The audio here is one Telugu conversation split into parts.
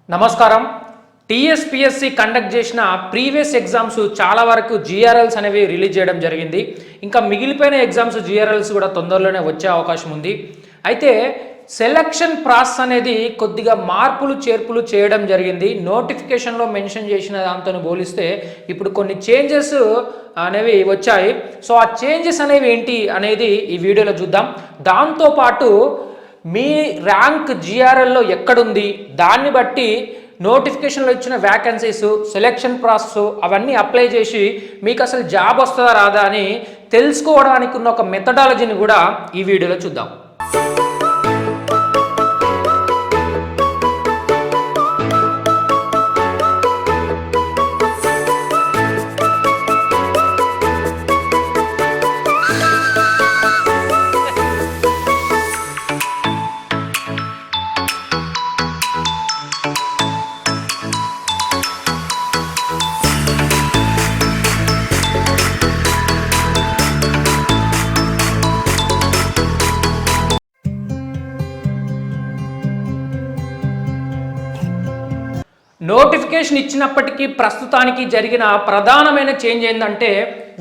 నమస్కారం. టీఎస్పీఎస్సీ కండక్ట్ చేసిన ప్రీవియస్ ఎగ్జామ్స్ చాలా వరకు జిఆర్ఎల్స్ అనేవి రిలీజ్ చేయడం జరిగింది. ఇంకా మిగిలిపోయిన ఎగ్జామ్స్ జిఆర్ఎల్స్ కూడా తొందరలోనే వచ్చే అవకాశం ఉంది. అయితే సెలక్షన్ ప్రాసెస్ అనేది కొద్దిగా మార్పులు చేర్పులు చేయడం జరిగింది. నోటిఫికేషన్లో మెన్షన్ చేసిన దాంతో పోలిస్తే ఇప్పుడు కొన్ని చేంజెస్ అనేవి వచ్చాయి. సో ఆ చేంజెస్ అనేవి ఏంటి అనేది ఈ వీడియోలో చూద్దాం. దాంతోపాటు మీ ర్యాంక్ జిఆర్ఎల్లో ఎక్కడుంది, దాన్ని బట్టి నోటిఫికేషన్లో ఇచ్చిన వ్యాకెన్సీస్, సెలెక్షన్ ప్రాసెస్ అవన్నీ అప్లై చేసి మీకు అసలు జాబ్ వస్తుందా రాదా అని తెలుసుకోవడానికి ఉన్న ఒక మెథడాలజీని కూడా ఈ వీడియోలో చూద్దాం. నోటిఫికేషన్ ఇచ్చినప్పటికీ ప్రస్తుతానికి జరిగిన ప్రధానమైన చేంజ్ ఏంటంటే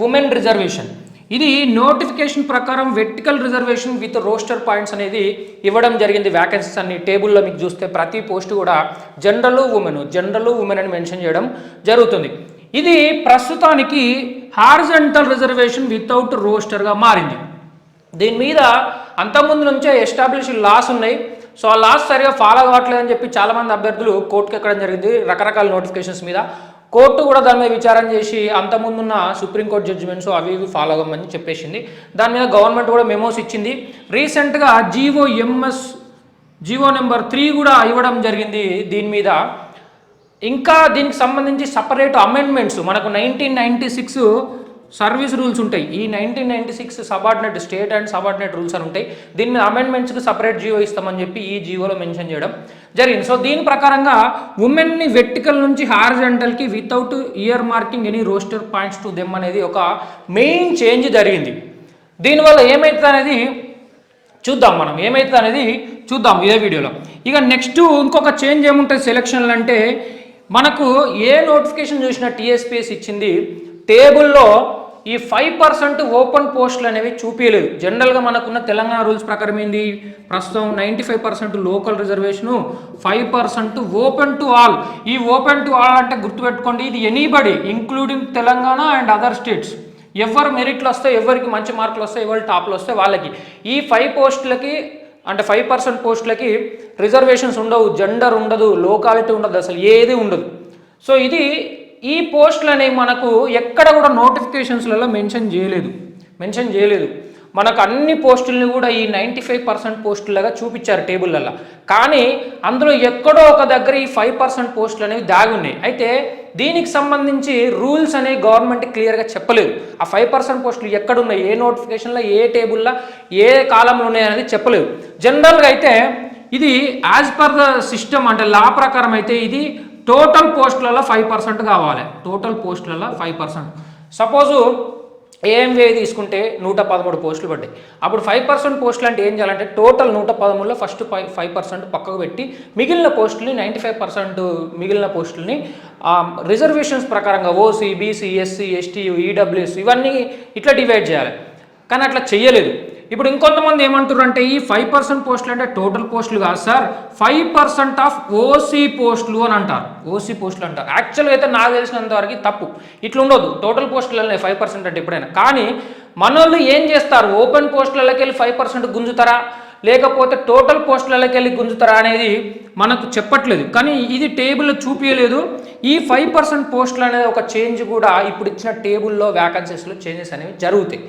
ఉమెన్ రిజర్వేషన్. ఇది నోటిఫికేషన్ ప్రకారం vertical reservation with roster points అనేది ఇవ్వడం జరిగింది. వ్యాకెన్సీస్ అన్ని టేబుల్లో మీకు చూస్తే ప్రతి పోస్ట్ కూడా జనరల్ ఉమెన్ అని మెన్షన్ చేయడం జరుగుతుంది. ఇది ప్రస్తుతానికి హారిజంటల్ రిజర్వేషన్ వితౌట్ రోస్టర్గా మారింది. దీని మీద అంతకుముందు నుంచే ఎస్టాబ్లిష్ లాస్ ఉన్నాయి. సో ఆ లాస్ సరిగా ఫాలో కావట్లేదని చెప్పి చాలామంది అభ్యర్థులు కోర్టుకు ఎక్కడం జరిగింది. రకరకాల నోటిఫికేషన్స్ మీద కోర్టు కూడా దాని మీద విచారణ చేసి అంతకుముందున్న సుప్రీంకోర్టు జడ్జిమెంట్స్ అవి ఇవి ఫాలో అవ్వమని చెప్పేసింది. దాని మీద గవర్నమెంట్ కూడా మెమోస్ ఇచ్చింది. రీసెంట్గా జీవో నెంబర్ 3 కూడా ఇవ్వడం జరిగింది దీని మీద. ఇంకా దీనికి సంబంధించి సపరేట్ అమెండ్మెంట్స్ మనకు 1996 సర్వీస్ రూల్స్ ఉంటాయి. ఈ 1996 subordinate state and subordinate rules అని ఉంటాయి. దీని మీద అమెండ్మెంట్స్కి సపరేట్ జీవో ఇస్తామని చెప్పి ఈ జీవోలో మెన్షన్ చేయడం జరిగింది. సో దీని ప్రకారంగా ఉమెన్ని వెర్టికల్ నుంచి హారిజంటల్కి without earmarking any roster points to them అనేది ఒక మెయిన్ చేంజ్ జరిగింది. దీనివల్ల ఏమవుతుంది అనేది చూద్దాం ఇదే వీడియోలో. ఇక నెక్స్ట్ ఇంకొక చేంజ్ ఏముంటుంది సెలక్షన్లు అంటే, మనకు ఏ నోటిఫికేషన్ చూసినా టీఎస్పీఎస్ ఇచ్చింది టేబుల్లో ఈ 5% ఓపెన్ పోస్టులు అనేవి చూపించలేదు. జనరల్గా మనకున్న తెలంగాణ రూల్స్ ప్రకారం ఏంది, ప్రస్తుతం 95% local reservation, 5% open to all. ఈ ఓపెన్ టు ఆల్ అంటే గుర్తుపెట్టుకోండి, ఇది anybody including Telangana and other states. ఎవరు మెరిట్లు వస్తే, ఎవరికి మంచి మార్కులు వస్తే, ఎవరు టాప్లు వస్తే వాళ్ళకి. ఈ 5 పోస్టులకి అంటే 5% పోస్టులకి రిజర్వేషన్స్ ఉండవు, జెండర్ ఉండదు, లోకాలిటీ ఉండదు, అసలు ఏది ఉండదు. సో ఈ పోస్టులు అనేవి మనకు ఎక్కడ కూడా నోటిఫికేషన్స్లలో మెన్షన్ చేయలేదు. మనకు అన్ని పోస్టులని కూడా ఈ 95% పోస్టులుగా చూపించారు టేబుల్లలో. కానీ అందులో ఎక్కడో ఒక దగ్గర ఈ 5% పోస్టులు అనేవి దాగి ఉన్నాయి. అయితే దీనికి సంబంధించి రూల్స్ అనేవి గవర్నమెంట్ క్లియర్గా చెప్పలేదు. ఆ 5% పోస్టులు ఎక్కడున్నాయి, ఏ నోటిఫికేషన్లో, ఏ టేబుల్లో, ఏ కాలంలో ఉన్నాయి అనేది చెప్పలేదు. జనరల్గా అయితే ఇది యాజ్ పర్ ద సిస్టమ్ అంటే లా ప్రకారం అయితే ఇది టోటల్ పోస్టులలో 5% కావాలి. టోటల్ పోస్టులలో 5%. సపోజు ఏఎంవే తీసుకుంటే 113 పోస్టులు పడ్డాయి. అప్పుడు 5% పోస్టులు అంటే ఏం చేయాలంటే టోటల్ 113లో ఫస్ట్ 5% పక్కకు పెట్టి మిగిలిన పోస్టులని 95% మిగిలిన పోస్టులని రిజర్వేషన్స్ ప్రకారంగా OC, BC, SC, ST, EWS ఇవన్నీ ఇట్లా డివైడ్ చేయాలి. కానీ అట్లా చెయ్యలేదు. ఇప్పుడు ఇంకొంతమంది ఏమంటారు అంటే ఈ 5% పోస్టులు అంటే టోటల్ పోస్టులు కాదు సార్, 5% ఆఫ్ ఓసీ పోస్టులు అని అంటారు. యాక్చువల్గా అయితే నాకు తెలిసినంత వరకు తప్పు. ఇట్లా ఉండదు. టోటల్ పోస్టులలో 5% అంటే ఎప్పుడైనా. కానీ మనోళ్ళు ఏం చేస్తారు, ఓపెన్ పోస్టులకి వెళ్ళి 5% గుంజుతారా, లేకపోతే టోటల్ పోస్టులకి వెళ్ళి గుంజుతారా అనేది మనకు చెప్పట్లేదు. కానీ ఇది టేబుల్లో చూపించలేదు. ఈ 5% పోస్టులు అనేది ఒక చేంజ్ కూడా ఇప్పుడు ఇచ్చిన టేబుల్లో వ్యాకెన్సీస్లో చేంజెస్ అనేవి జరుగుతాయి.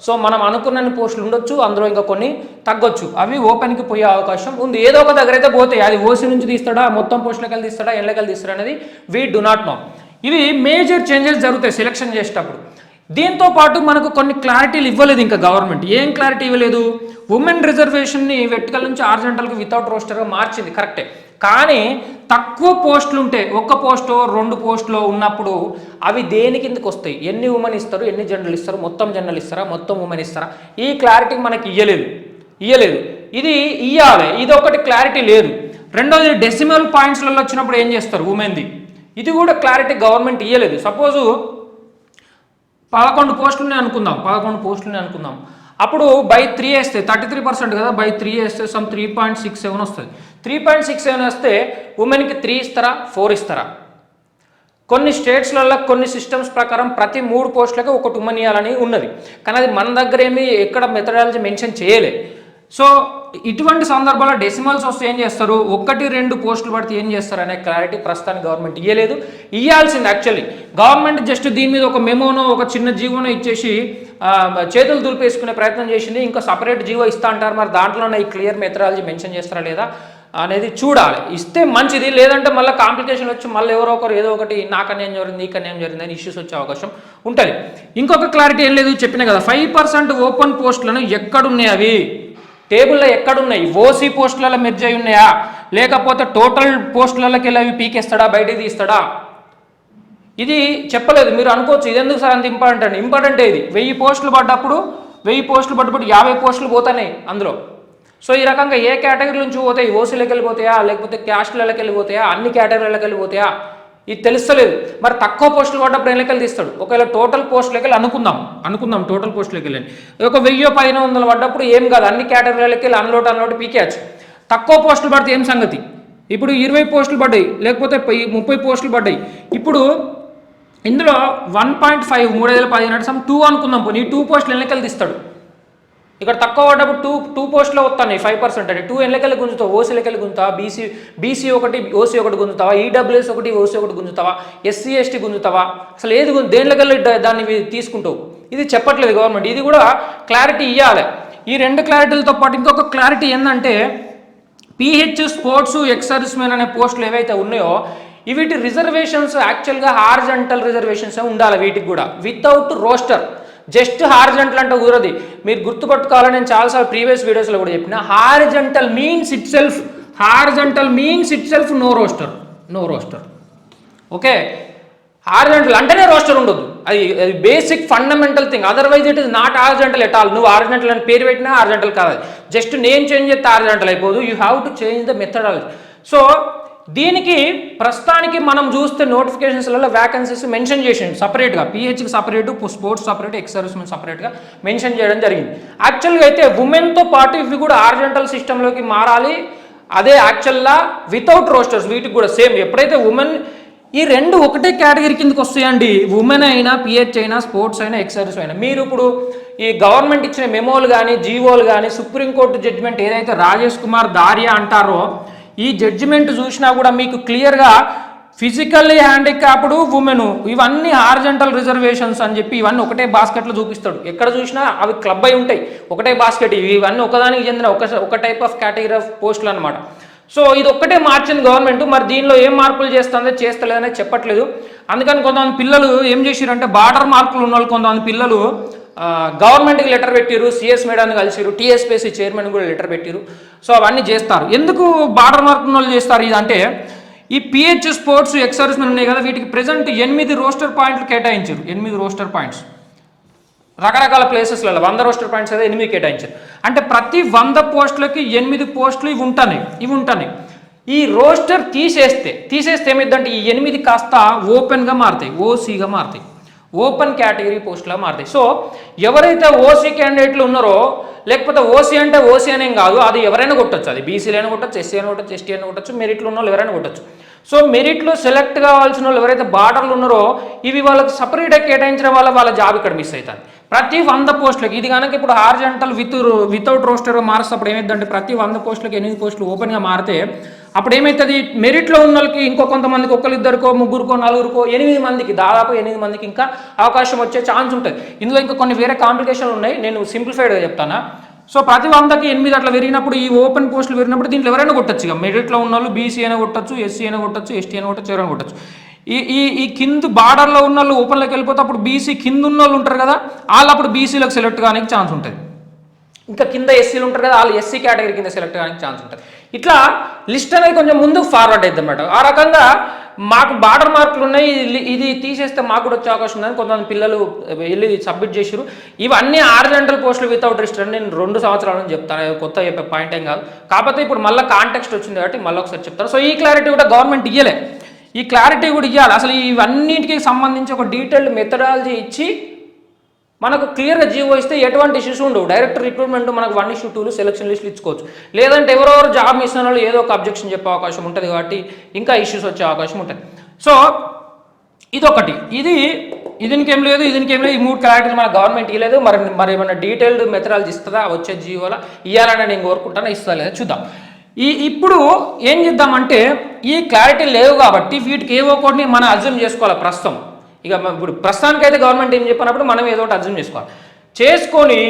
సో మనం అనుకున్న పోస్టులు ఉండొచ్చు, అందులో ఇంకా కొన్ని తగ్గొచ్చు. అవి ఓపెన్కి పోయే అవకాశం ఉంది. ఏదో ఒక దగ్గర అయితే పోతాయి. అది ఓసీ నుంచి తీస్తాడా, మొత్తం పోస్టులకి వెళ్ళి తీస్తాడా, ఎన్లకెళ్ళి తీస్తాడా అనేది వీ డు నాట్ నో. ఇవి మేజర్ చేంజెస్ జరుగుతాయి సెలెక్షన్ చేసేటప్పుడు. దీంతో పాటు మనకు కొన్ని క్లారిటీలు ఇవ్వలేదు. ఇంకా గవర్నమెంట్ ఏం క్లారిటీ ఇవ్వలేదు. ఉమెన్ రిజర్వేషన్ని వెర్టికల్ నుంచి హారిజంటల్కి వితౌట్ రోస్టర్గా మార్చింది కరెక్టే. కానీ తక్కువ పోస్టులు ఉంటే, ఒక్క పోస్టో 2 పోస్టులో ఉన్నప్పుడు అవి దేని కిందకి వస్తాయి, ఎన్ని ఉమెన్ ఇస్తారు, ఎన్ని జనరల్ ఇస్తారు, మొత్తం జనరల్ ఇస్తారా, మొత్తం ఉమెన్ ఇస్తారా, ఈ క్లారిటీ మనకి ఇయ్యలేదు. ఇది ఇయ్యాలి, ఇది ఒకటి క్లారిటీ లేదు. రెండోది డెసిమల్ పాయింట్స్లలో వచ్చినప్పుడు ఏం చేస్తారు ఉమెన్ది, ఇది కూడా క్లారిటీ గవర్నమెంట్ ఇవ్వలేదు. సపోజు 11 పోస్టులని అనుకుందాం, అప్పుడు బై 3 వేస్తే 33% కదా, బై 3 వేస్తే సమ్ 3.67 వస్తుంది. 3.67 వస్తే ఉమెన్కి 3 ఇస్తారా 4 ఇస్తారా? కొన్ని స్టేట్స్లలో కొన్ని సిస్టమ్స్ ప్రకారం ప్రతి 3 పోస్టులకి ఒకటి ఉమెన్ ఇవ్వాలని ఉన్నది, కానీ అది మన దగ్గర ఏమి ఎక్కడ మెథడాలజీ మెన్షన్ చేయలే. సో ఇటువంటి సందర్భాల్లో డెసిమల్స్ వస్తే ఏం చేస్తారు, 1-2 పోస్టులు పడితే ఏం చేస్తారు అనే క్లారిటీ ప్రస్తుతానికి గవర్నమెంట్ ఇవ్వలేదు. ఇవ్వాల్సింది యాక్చువల్లీ గవర్నమెంట్ జస్ట్ దీని మీద ఒక మెమోనో ఒక చిన్న జీవోనో ఇచ్చేసి చేతులు దులిపేసుకునే ప్రయత్నం చేసింది. ఇంకా సపరేట్ జీవో ఇస్తా అంటారు, మరి దాంట్లోనే ఈ క్లియర్ మెథడాలజీ మెన్షన్ చేస్తారా లేదా అనేది చూడాలి. ఇస్తే మంచిది, లేదంటే మళ్ళీ కాంప్లికేషన్ వచ్చి మళ్ళీ ఎవరో ఒకరు ఏదో ఒకటి నాకు అన్యాయం జరిగింది నీకు అన్యాయం జరిగింది అని ఇష్యూస్ వచ్చే అవకాశం ఉంటుంది. ఇంకొక క్లారిటీ ఏం లేదు, చెప్పిన కదా 5% ఓపెన్ పోస్టులను ఎక్కడున్నాయి, అవి టేబుల్లో ఎక్కడున్నాయి, ఓసీ పోస్టులలో మెర్జ్ అయి ఉన్నాయా, లేకపోతే టోటల్ పోస్టులకి వెళ్ళి అవి పీకేస్తాడా బయటికి తీస్తాడా, ఇది చెప్పలేదు. మీరు అనుకోవచ్చు ఇది ఎందుకు సార్ అంత ఇంపార్టెంట్ ఇది 1000 పోస్టులు పడ్డప్పుడు 50 పోస్టులు పోతున్నాయి అందులో. సో ఈ రకంగా ఏ కేటగిరీ నుంచి పోతాయి, ఓసీలోకి వెళ్ళిపోతాయా లేకపోతే క్యాస్ట్లకి వెళ్ళిపోతాయా, అన్ని కేటగిరీలకు వెళ్ళిపోతాయా, ఇది తెలుస్తలేదు. మరి తక్కువ పోస్టులు పడ్డప్పుడు ఎన్నికలు తీస్తాడు, ఒకవేళ టోటల్ పోస్టులకి వెళ్ళి అనుకుందాం టోటల్ పోస్టులకి వెళ్ళి ఒక 1000-1500 పడ్డప్పుడు ఏం కాదు, అన్ని కేటగిరీలకి వెళ్ళి అన్లోట్ పీకేయచ్చు. తక్కువ పోస్టులు పడితే ఏం సంగతి, ఇప్పుడు 20 పోస్టులు పడ్డాయి లేకపోతే 30 పోస్టులు పడ్డాయి, ఇప్పుడు ఇందులో 1.5 3015 సమ్ 2 అనుకుందాం, పోనీ 2 పోస్టులు ఎన్నికలు తీస్తాడు. ఇక్కడ తక్కువ పడ్డప్పుడు 2 పోస్టులు వస్తాయి 5% అంటే 2 ఎన్నికలు గుంజుతావు, ఓసీలకెళ్ళి గుంజుతావా, బీసీ ఒకటి ఓసీ ఒకటి గుంజుతావా, ఈడబ్ల్యూఎస్ ఒకటి ఓసీ ఒకటి గుంజుతావా, ఎస్సీ ఎస్టీ గుంజుతావా, అసలు ఏది దేంట్లోకెళ్ళి దాన్ని తీసుకుంటావు, ఇది చెప్పట్లేదు గవర్నమెంట్. ఇది కూడా క్లారిటీ ఇవ్వాలి. ఈ 2 క్లారిటీలతో పాటు ఇంకొక క్లారిటీ ఏంటంటే పిహెచ్ స్పోర్ట్స్ ఎక్స్ సర్వీస్మెన్ అనే పోస్టులు ఏవైతే ఉన్నాయో వీటి రిజర్వేషన్స్ యాక్చువల్గా హారిజంటల్ రిజర్వేషన్స్ ఉండాలి వీటికి కూడా, వితౌట్ రోస్టర్. జస్ట్ హారిజంటల్ అంటే కుదరదు, మీరు గుర్తుపట్టుకోవాలని నేను చాలాసార్లు ప్రీవియస్ వీడియోస్లో కూడా చెప్పిన. Horizontal means itself no roster. Okay, horizontal అంటేనే రోస్టర్ ఉండదు, అది basic fundamental thing, otherwise it is not horizontal at all. నువ్వు హారిజంటల్ అని పేరు పెట్టినా హారిజంటల్ కాదు, జస్ట్ నేమ్ చేంజ్ చేస్తే హారిజంటల్ అయిపోదు, you have to change the methodology. So దీనికి ప్రస్తుతానికి మనం చూస్తే నోటిఫికేషన్స్లలో వ్యాకెన్సీస్ మెన్షన్ చేసింది సపరేట్గా, పిహెచ్కి separate, sports separate, ex servicemen సపరేట్గా మెన్షన్ చేయడం జరిగింది. యాక్చువల్గా అయితే ఉమెన్తో పాటు ఇవి కూడా హారిజంటల్ సిస్టంలోకి మారాలి, అదే యాక్చువల్గా వితౌట్ రోస్టర్స్ వీటికి కూడా సేమ్. ఎప్పుడైతే ఉమెన్ ఈ 2 ఒకటే కేటగిరీ కిందకి వస్తాయండి, ఉమెన్ అయినా పిహెచ్ అయినా స్పోర్ట్స్ అయినా ఎక్స్ సర్వీస్ అయినా. మీరు ఇప్పుడు ఈ గవర్నమెంట్ ఇచ్చిన మెమోలు కానీ జీవోలు కానీ సుప్రీంకోర్టు జడ్జిమెంట్ ఏదైతే రాజేష్ కుమార్ దారియా అంటారో ఈ జడ్జిమెంట్ చూసినా కూడా మీకు క్లియర్గా ఫిజికల్లీ హ్యాండిక్యాప్డ్ ఉమెన్ ఇవన్నీ హారిజంటల్ రిజర్వేషన్స్ అని చెప్పి ఇవన్నీ ఒకటే బాస్కెట్లో చూపిస్తాడు. ఎక్కడ చూసినా అవి క్లబ్ అయి ఉంటాయి, ఒకటే బాస్కెట్, ఇవన్నీ ఒకదానికి చెందిన ఒక టైప్ ఆఫ్ కేటగిరీ ఆఫ్ పోస్టులు అనమాట. సో ఇది ఒక్కటే మార్చింది గవర్నమెంట్, మరి దీనిలో ఏం మార్పులు చేస్తలేదనేది చెప్పట్లేదు. అందుకని కొంతమంది పిల్లలు ఏం చేసిరంటే బార్డర్ మార్కులు ఉన్న వాళ్ళు కొంతమంది పిల్లలు గవర్నమెంట్కి లెటర్ పెట్టిరు, సిఎస్ మేడాన్ని కలిసిరు, టీఎస్పీఎస్సీ చైర్మన్ కూడా లెటర్ పెట్టిరు. సో అవన్నీ చేస్తారు. ఎందుకు బార్డర్ మార్కుల వాళ్ళు చేస్తారు ఇదంటే ఈ పిహెచ్ స్పోర్ట్స్ ఎక్స్ సర్వీస్మెన్ ఉన్నాయి కదా, వీటికి ప్రెజెంట్ 8 రోస్టర్ పాయింట్లు కేటాయించారు. 8 రోస్టర్ పాయింట్స్ రకరకాల ప్లేసెస్లలో 100 రోస్టర్ పాయింట్స్ అయితే 8 కేటాయించారు. అంటే ప్రతి 100 పోస్టులకి 8 పోస్టులు ఇవి ఉంటాయి. ఈ రోస్టర్ తీసేస్తే ఏమిద్దంటే ఈ 8 కాస్త ఓపెన్గా మారుతాయి, ఓసీగా మారుతాయి, ఓపెన్ కేటగిరీ పోస్టులా మారుతాయి. సో ఎవరైతే ఓసీ క్యాండిడేట్లు ఉన్నారో, లేకపోతే ఓసీ అంటే ఓసీ అనేం కాదు, అది ఎవరైనా కొట్టచ్చు, అది బీసీలు అయినా కొట్టచ్చు, ఎస్సీ అయినా కొట్టచ్చు, ఎస్టీ అయినా కొట్టచ్చు, మెరిట్లో ఉన్న వాళ్ళు ఎవరైనా కొట్టచ్చు. సో మెరిట్లో సెలెక్ట్ కావాల్సిన వాళ్ళు ఎవరైతే బార్డర్లు ఉన్నారో ఇవి వాళ్ళకి సపరేట్గా కేటాయించిన వాళ్ళ జాబ్ ఇక్కడ మిస్ అవుతుంది. ప్రతి 100 పోస్టులకి ఇది కనుక ఇప్పుడు హారిజంటల్ వితౌట్ రోస్టర్గా మారుస్తప్పుడు ఏమైందంటే ప్రతి 100 పోస్టులకి 8 పోస్టులు ఓపెన్గా మారితే అప్పుడు ఏమవుతుంది, మెరిట్లో ఉన్న వాళ్ళకి ఇంకో కొంతమందికి ఒకరిద్దరికో ముగ్గురుకో నలుగురికో 8 మందికి దాదాపు 8 మందికి ఇంకా అవకాశం వచ్చే ఛాన్స్ ఉంటుంది. ఇందులో ఇంకా కొన్ని వేరే కాంప్లికేషన్లు ఉన్నాయి, నేను సింప్లిఫైడ్గా చెప్తాను. సో ప్రతి 100కి 8 అట్లా పెరిగినప్పుడు ఈ ఓపెన్ పోస్టులు పెరిగినప్పుడు దీంట్లో ఎవరైనా కొట్టచ్చు. ఇక మెరిట్లో ఉన్న వాళ్ళు బీసీ అయినా కొట్టచ్చు, ఎస్సీ అయినా కొట్టచ్చు, ఎస్టీ అయినా కొట్టచ్చు, ఎవరైనా కొట్టచ్చు. ఈ కింద బార్డర్లో ఉన్న వాళ్ళు ఓపెన్లోకి వెళ్ళిపోతే అప్పుడు బీసీ కింద ఉన్న వాళ్ళు ఉంటారు కదా, వాళ్ళు అప్పుడు బీసీలకు సెలెక్ట్ కానికి ఛాన్స్ ఉంటుంది. ఇంకా కింద ఎస్సీలు ఉంటారు కదా, వాళ్ళు ఎస్సీ కేటగిరీ కింద సెలెక్ట్ కానికి ఛాన్స్ ఉంటుంది. ఇట్లా లిస్ట్ అనేది కొంచెం ముందుకు ఫార్వర్డ్ అవుతుంది అన్నమాట. ఆ రకంగా మాకు బార్డర్ మార్కులు ఉన్నాయి, ఇది తీసేస్తే మాకు కూడా వచ్చే అవకాశం ఉందని కొంతమంది పిల్లలు వెళ్ళి సబ్మిట్ చేసారు. ఇవన్నీ హారిజాంటల్ పోస్టులు వితౌట్ రిస్ట్రిక్షన్. నేను 2 సంవత్సరాల నుంచి చెప్తాను, కొత్త చెప్పే పాయింట్ ఏం కాదు. కాకపోతే ఇప్పుడు మళ్ళీ కాంటెక్స్ట్ వచ్చింది కాబట్టి మళ్ళీ ఒకసారి చెప్తాను. సో ఈ క్లారిటీ కూడా గవర్నమెంట్ ఇవ్వలే, ఈ క్లారిటీ కూడా ఇవ్వాలి. అసలు ఇవన్నిటికి సంబంధించి ఒక డీటెయిల్డ్ మెథడాలజీ ఇచ్చి మనకు క్లియర్గా జీవో ఇస్తే ఎటువంటి ఇష్యూస్ ఉండవు. డైరెక్ట్ రిక్రూట్మెంట్ మనకు 1:2 సెలక్షన్ లిస్టులు ఇచ్చుకోవచ్చు. లేదంటే ఎవరెవరు జాబ్ మిస్ అయిన వాళ్ళు ఏదో ఒక అబ్జెక్షన్ చెప్పే అవకాశం ఉంటుంది కాబట్టి ఇంకా ఇష్యూస్ వచ్చే అవకాశం ఉంటుంది. సో ఇదొకటి, దీనికేం లేదు, ఈ 3 క్లారిటీలు మన గవర్నమెంట్ ఇవ్వలేదు. మరి ఏమన్నా డీటెయిల్డ్ మెథడాలజీ ఇస్తుందా వచ్చే జీవోలో? ఇవ్వాలని నేను కోరుకుంటాను, ఇస్తా లేదా చూద్దాం. ఇప్పుడు ఏం చేద్దామంటే ఈ క్లారిటీ లేవు కాబట్టి వీటికి ఏవో ఒకటి మనం అజ్యూమ్ చేసుకోవాలి ప్రస్తుతం. ఇక ఇప్పుడు ప్రస్తుతానికైతే గవర్నమెంట్ ఏం చెప్పినప్పుడు మనం ఏదో ఒకటి అర్థం చేసుకొని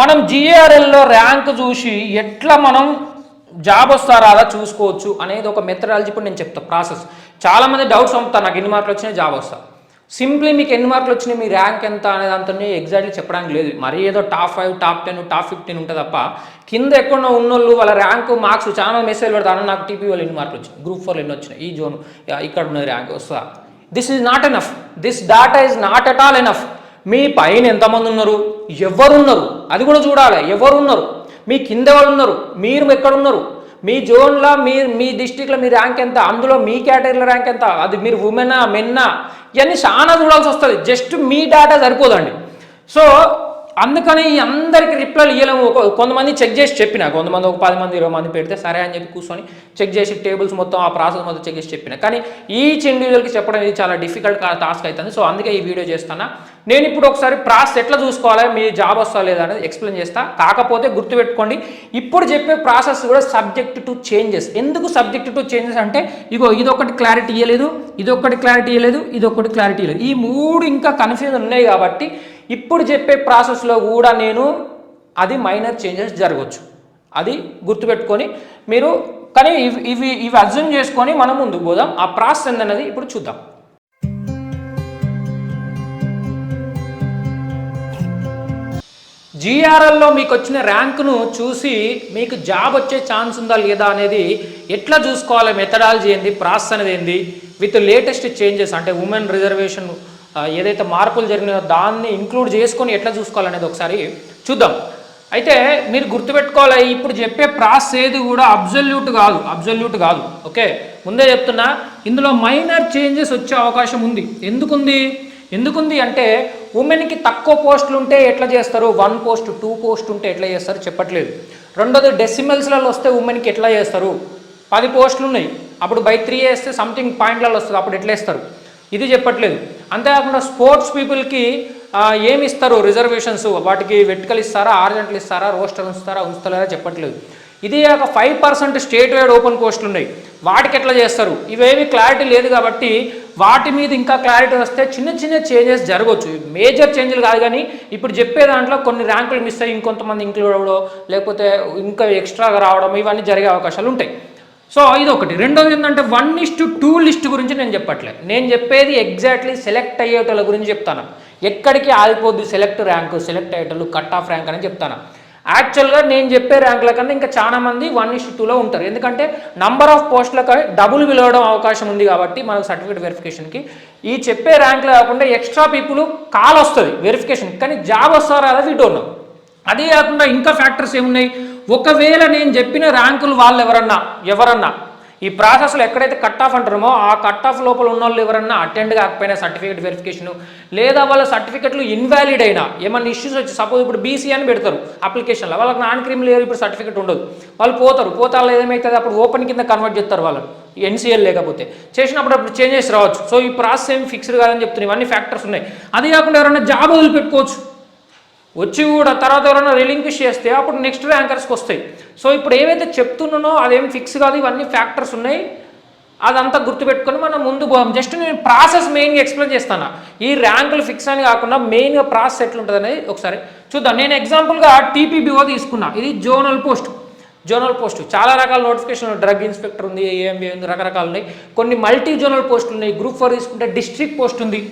మనం జిఆర్ఎల్లో ర్యాంక్ చూసి ఎట్లా మనం జాబ్ వస్తారా అలా చూసుకోవచ్చు అనేది ఒక మెథడాలజీ ఇప్పుడు నేను చెప్తాను ప్రాసెస్. చాలామంది డౌట్స్ పంపుతారు, నాకు ఎన్ని మార్కులు వచ్చినాయి జాబ్ వస్తా. సింప్లీ మీకు ఎన్ని మార్కులు వచ్చినాయి, మీ ర్యాంక్ ఎంత అనేది అంతా ఎగ్జాక్ట్లీ చెప్పడానికి లేదు. మరి ఏదో టాప్ 5, టాప్ 10, టాప్ 15 ఉంటుంది తప్ప కింద ఎక్కడో ఉన్నోళ్ళు వాళ్ళ ర్యాంకు మార్క్స్ చాలా మెసేజ్ పెడతాను, నాకు టీపీ వాళ్ళు ఎన్ని మార్కులు వచ్చినాయి, గ్రూప్ 4 ఎన్ని వచ్చినాయి, ఈ జోన్ ఇక్కడ ఉన్న ర్యాంక్ వస్తా. This is not enough, this data is not at all enough. మీ పైన ఎంతమంది ఉన్నారు, ఎవరున్నారు అది కూడా చూడాలి. ఎవరున్నారు, మీ కింద వాళ్ళు ఉన్నారు, మీరు ఎక్కడున్నారు, మీ జోన్లో మీ డిస్టిక్లో మీ ర్యాంక్ ఎంత, అందులో మీ కేటగిరీలో ర్యాంక్ ఎంత, అది మీరు ఉమెనా మెన్నా ఇవన్నీ చాలా చూడాల్సి వస్తుంది. జస్ట్ మీ డాటా సరిపోదండి. సో అందుకని అందరికి రిప్లైలు ఇవ్వలేము. కొంతమంది చెక్ చేసి చెప్పిన, కొంతమంది ఒక 10 మంది 20 మంది పెడితే సరే అని చెప్పి కూర్చొని చెక్ చేసి టేబుల్స్ మొత్తం ఆ ప్రాసెస్ మొత్తం చెక్ చేసి చెప్పిన. కానీ ఈచ్ ఇండివిజువల్కి చెప్పడం ఇది చాలా డిఫికల్ట్ టాస్క్ అవుతుంది. సో అందుకే ఈ వీడియో చేస్తాను. నేను ఇప్పుడు ఒకసారి ప్రాసెస్ ఎట్లా చూసుకోవాలి, మీ జాబ్ వస్తా లేదా అనేది ఎక్స్ప్లెయిన్ చేస్తా. కాకపోతే గుర్తుపెట్టుకోండి, ఇప్పుడు చెప్పే ప్రాసెస్ కూడా సబ్జెక్ట్ టు చేంజెస్. ఎందుకు సబ్జెక్ట్ టు చేంజెస్ అంటే ఇదొకటి క్లారిటీ ఇవ్వలేదు, ఇదొకటి క్లారిటీ ఇవ్వలేదు, ఇదొకటి క్లారిటీ ఇవ్వలేదు, ఈ 3 ఇంకా కన్ఫ్యూజన్ ఉన్నాయి. కాబట్టి ఇప్పుడు చెప్పే ప్రాసెస్లో కూడా అది మైనర్ చేంజెస్ జరగవచ్చు, అది గుర్తుపెట్టుకొని మీరు. కానీ ఇవి అజ్యూమ్ చేసుకొని మనం ముందుకు పోదాం. ఆ ప్రాసెస్ ఏందన్నది ఇప్పుడు చూద్దాం. జిఆర్ఎల్లో మీకు వచ్చిన ర్యాంకును చూసి మీకు జాబ్ వచ్చే ఛాన్స్ ఉందా లేదా అనేది ఎట్లా చూసుకోవాలి, మెథడాలజీ ఏంది, ప్రాసెస్ అనేది ఏంది, విత్ లేటెస్ట్ చేంజెస్ అంటే ఉమెన్ రిజర్వేషన్ ఏదైతే మార్పులు జరిగినాయో దాన్ని ఇంక్లూడ్ చేసుకొని ఎట్లా చూసుకోవాలనేది ఒకసారి చూద్దాం. అయితే మీరు గుర్తుపెట్టుకోవాలి, ఇప్పుడు చెప్పే ప్రాసెస్ ఏది కూడా అబ్జల్యూట్ కాదు. ఓకే, ముందే చెప్తున్నా, ఇందులో మైనర్ చేంజెస్ వచ్చే అవకాశం ఉంది. ఎందుకుంది అంటే ఉమెన్కి తక్కువ పోస్టులు ఉంటే ఎట్లా చేస్తారు, 1 పోస్ట్ 2 పోస్ట్ ఉంటే ఎట్లా చేస్తారు చెప్పట్లేదు. రెండోది డెసిమల్స్లలో వస్తే ఉమెన్కి ఎట్లా చేస్తారు, 10 పోస్టులు ఉన్నాయి అప్పుడు బై 3 వేస్తే సంథింగ్ పాయింట్లలో వస్తుంది, అప్పుడు ఎట్లా వేస్తారు ఇది చెప్పట్లేదు. అంతేకాకుండా స్పోర్ట్స్ పీపుల్కి ఏమి ఇస్తారు రిజర్వేషన్స్, వాటికి వెర్టికల్ ఇస్తారా, హారిజాంటల్ ఇస్తారా, రోస్టర్ ఉంచుతారా చెప్పట్లేదు. ఇది ఒక 5% స్టేట్ వైడ్ ఓపెన్ పోస్టులు ఉన్నాయి, వాటికి ఎట్లా చేస్తారు, ఇవేవి క్లారిటీ లేదు. కాబట్టి వాటి మీద ఇంకా క్లారిటీ వస్తే చిన్న చేంజెస్ జరగవచ్చు, మేజర్ చేంజ్లు కాదు. కానీ ఇప్పుడు చెప్పే దాంట్లో కొన్ని ర్యాంకులు మిస్ అయ్యి ఇంకొంతమంది ఇంక్లూడ్ అవ్వడం, లేకపోతే ఇంకా ఎక్స్ట్రాగా రావడం, ఇవన్నీ జరిగే అవకాశాలు ఉంటాయి. సో ఇదొకటి. రెండోది ఏంటంటే 1:2 లిస్ట్ గురించి నేను చెప్పట్లేదు, నేను చెప్పేది ఎగ్జాక్ట్లీ సెలెక్ట్ అయ్యేటోళ్ళ గురించి చెప్తాను. ఎక్కడికి ఆగిపోద్ది సెలెక్ట్ ర్యాంకు, సెలెక్ట్ అయ్యేటోళ్ళు, కట్ ఆఫ్ ర్యాంక్ అని చెప్తాను. యాక్చువల్గా నేను చెప్పే ర్యాంకుల కన్నా ఇంకా చాలా మంది 1:2లో ఉంటారు. ఎందుకంటే నంబర్ ఆఫ్ పోస్టులకు డబుల్ పిలవడం అవకాశం ఉంది. కాబట్టి మనకు సర్టిఫికేట్ వెరిఫికేషన్కి ఈ చెప్పే ర్యాంకులు కాకుండా ఎక్స్ట్రా పీపుల్ కాల్ వస్తుంది వెరిఫికేషన్, కానీ జాబ్ వస్తారా అది డోంట్ నో. అదే కాకుండా ఇంకా ఫ్యాక్టర్స్ ఏమున్నాయి, ఒకవేళ నేను చెప్పిన ర్యాంకులు వాళ్ళు ఎవరన్నా ఈ ప్రాసెస్లో ఎక్కడైతే కట్ ఆఫ్ అంటారో ఆ కట్ ఆఫ్ లోపల ఉన్న వాళ్ళు ఎవరన్నా అటెండ్ కాకపోయినా సర్టిఫికేట్ వెరిఫికేషన్, లేదా వాళ్ళ సర్టిఫికెట్లు ఇన్వాలిడ్ అయినా ఏమన్నా ఇష్యూస్ వచ్చి, సపోజ్ ఇప్పుడు బీసీ అని పెడతారు అప్లికేషన్లో, వాళ్ళకి నాన్ క్రిమినల్ లేరు, ఇప్పుడు సర్టిఫికేట్ ఉండదు, వాళ్ళు పోతే ఏమైతుంది అప్పుడు ఓపెన్ కింద కన్వర్ట్ చేస్తారు వాళ్ళని, ఎన్సీఎల్ లేకపోతే చేసినప్పుడు అప్పుడు చేంజెస్ రావచ్చు. సో ఈ ప్రాసెస్ ఏమి ఫిక్స్డ్ కాదని చెప్తున్నాయి, ఇవన్నీ ఫ్యాక్టర్స్ ఉన్నాయి. అదే కాకుండా ఎవరైనా జాబ్ వదిలిపెట్టుకోవచ్చు, వచ్చి కూడా తర్వాత ఎవరైనా రిలింక్విష్ చేస్తే అప్పుడు నెక్స్ట్ ర్యాంకర్స్కి వస్తాయి. సో ఇప్పుడు ఏవైతే చెప్తున్నానో అదేం ఫిక్స్ కాదు, ఇవన్నీ ఫ్యాక్టర్స్ ఉన్నాయి. అదంతా గుర్తుపెట్టుకొని మనం ముందు పోదాం. జస్ట్ నేను ప్రాసెస్ మెయిన్గా ఎక్స్ప్లెయిన్ చేస్తాను. ఈ ర్యాంకులు ఫిక్స్ అని కాకుండా మెయిన్గా ప్రాసెస్ ఎట్లుంటుంది అనేది ఒకసారి చూద్దాం. నేను ఎగ్జాంపుల్గా టీపీబీఓ తీసుకున్నా, ఇది జోనల్ పోస్ట్ చాలా రకాల నోటిఫికేషన్, డ్రగ్ ఇన్స్పెక్టర్ ఉంది, ఏఎంబీ ఉంది, రకరకాలు ఉన్నాయి. కొన్ని మల్టీ జోనల్ పోస్టులు ఉన్నాయి. గ్రూప్ 4 తీసుకుంటే డిస్ట్రిక్ట్ పోస్ట్ ఉంది,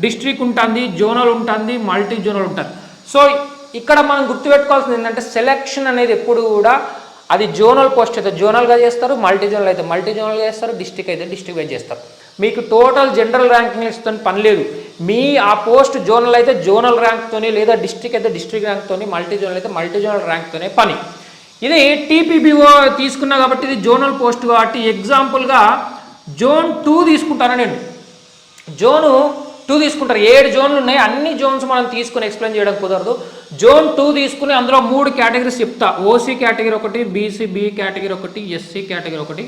డిస్ట్రిక్ట్ ఉంటుంది, జోనల్ ఉంటుంది, మల్టీ జోనల్ ఉంటుంది. సో ఇక్కడ మనం గుర్తుపెట్టుకోవాల్సింది ఏంటంటే సెలెక్షన్ అనేది ఎప్పుడు కూడా అది జోనల్ పోస్ట్ అయితే జోనల్గా చేస్తారు, మల్టీ జోనల్ అయితే మల్టీ జోనల్గా చేస్తారు, డిస్ట్రిక్ట్ అయితే డిస్ట్రిక్ట్ వైజ్ చేస్తారు. మీకు టోటల్ జనరల్ ర్యాంకింగ్ లిస్ట్తో పని లేదు. మీ ఆ పోస్ట్ జోనల్ అయితే జోనల్ ర్యాంక్తోని, లేదా డిస్ట్రిక్ట్ అయితే డిస్ట్రిక్ట్ ర్యాంక్తోని, మల్టీ జోనల్ అయితే మల్టీ జోనల్ ర్యాంక్తోనే పని. ఇది టీపీబీఓ తీసుకున్నా కాబట్టి ఇది జోనల్ పోస్ట్ కాబట్టి ఎగ్జాంపుల్గా జోన్ 2 తీసుకుంటాను నేను. జోను 2 తీసుకుంటారు. 7 జోన్లు ఉన్నాయి. అన్ని జోన్స్ మనం తీసుకుని ఎక్స్ప్లెయిన్ చేయడం కుదరదు. జోన్ 2 తీసుకుని అందులో 3 కేటగిరీస్ చెప్తా. ఓసీ కేటగిరీ ఒకటి, బీసీ బి కేటగిరీ ఒకటి, ఎస్సీ కేటగిరీ ఒకటి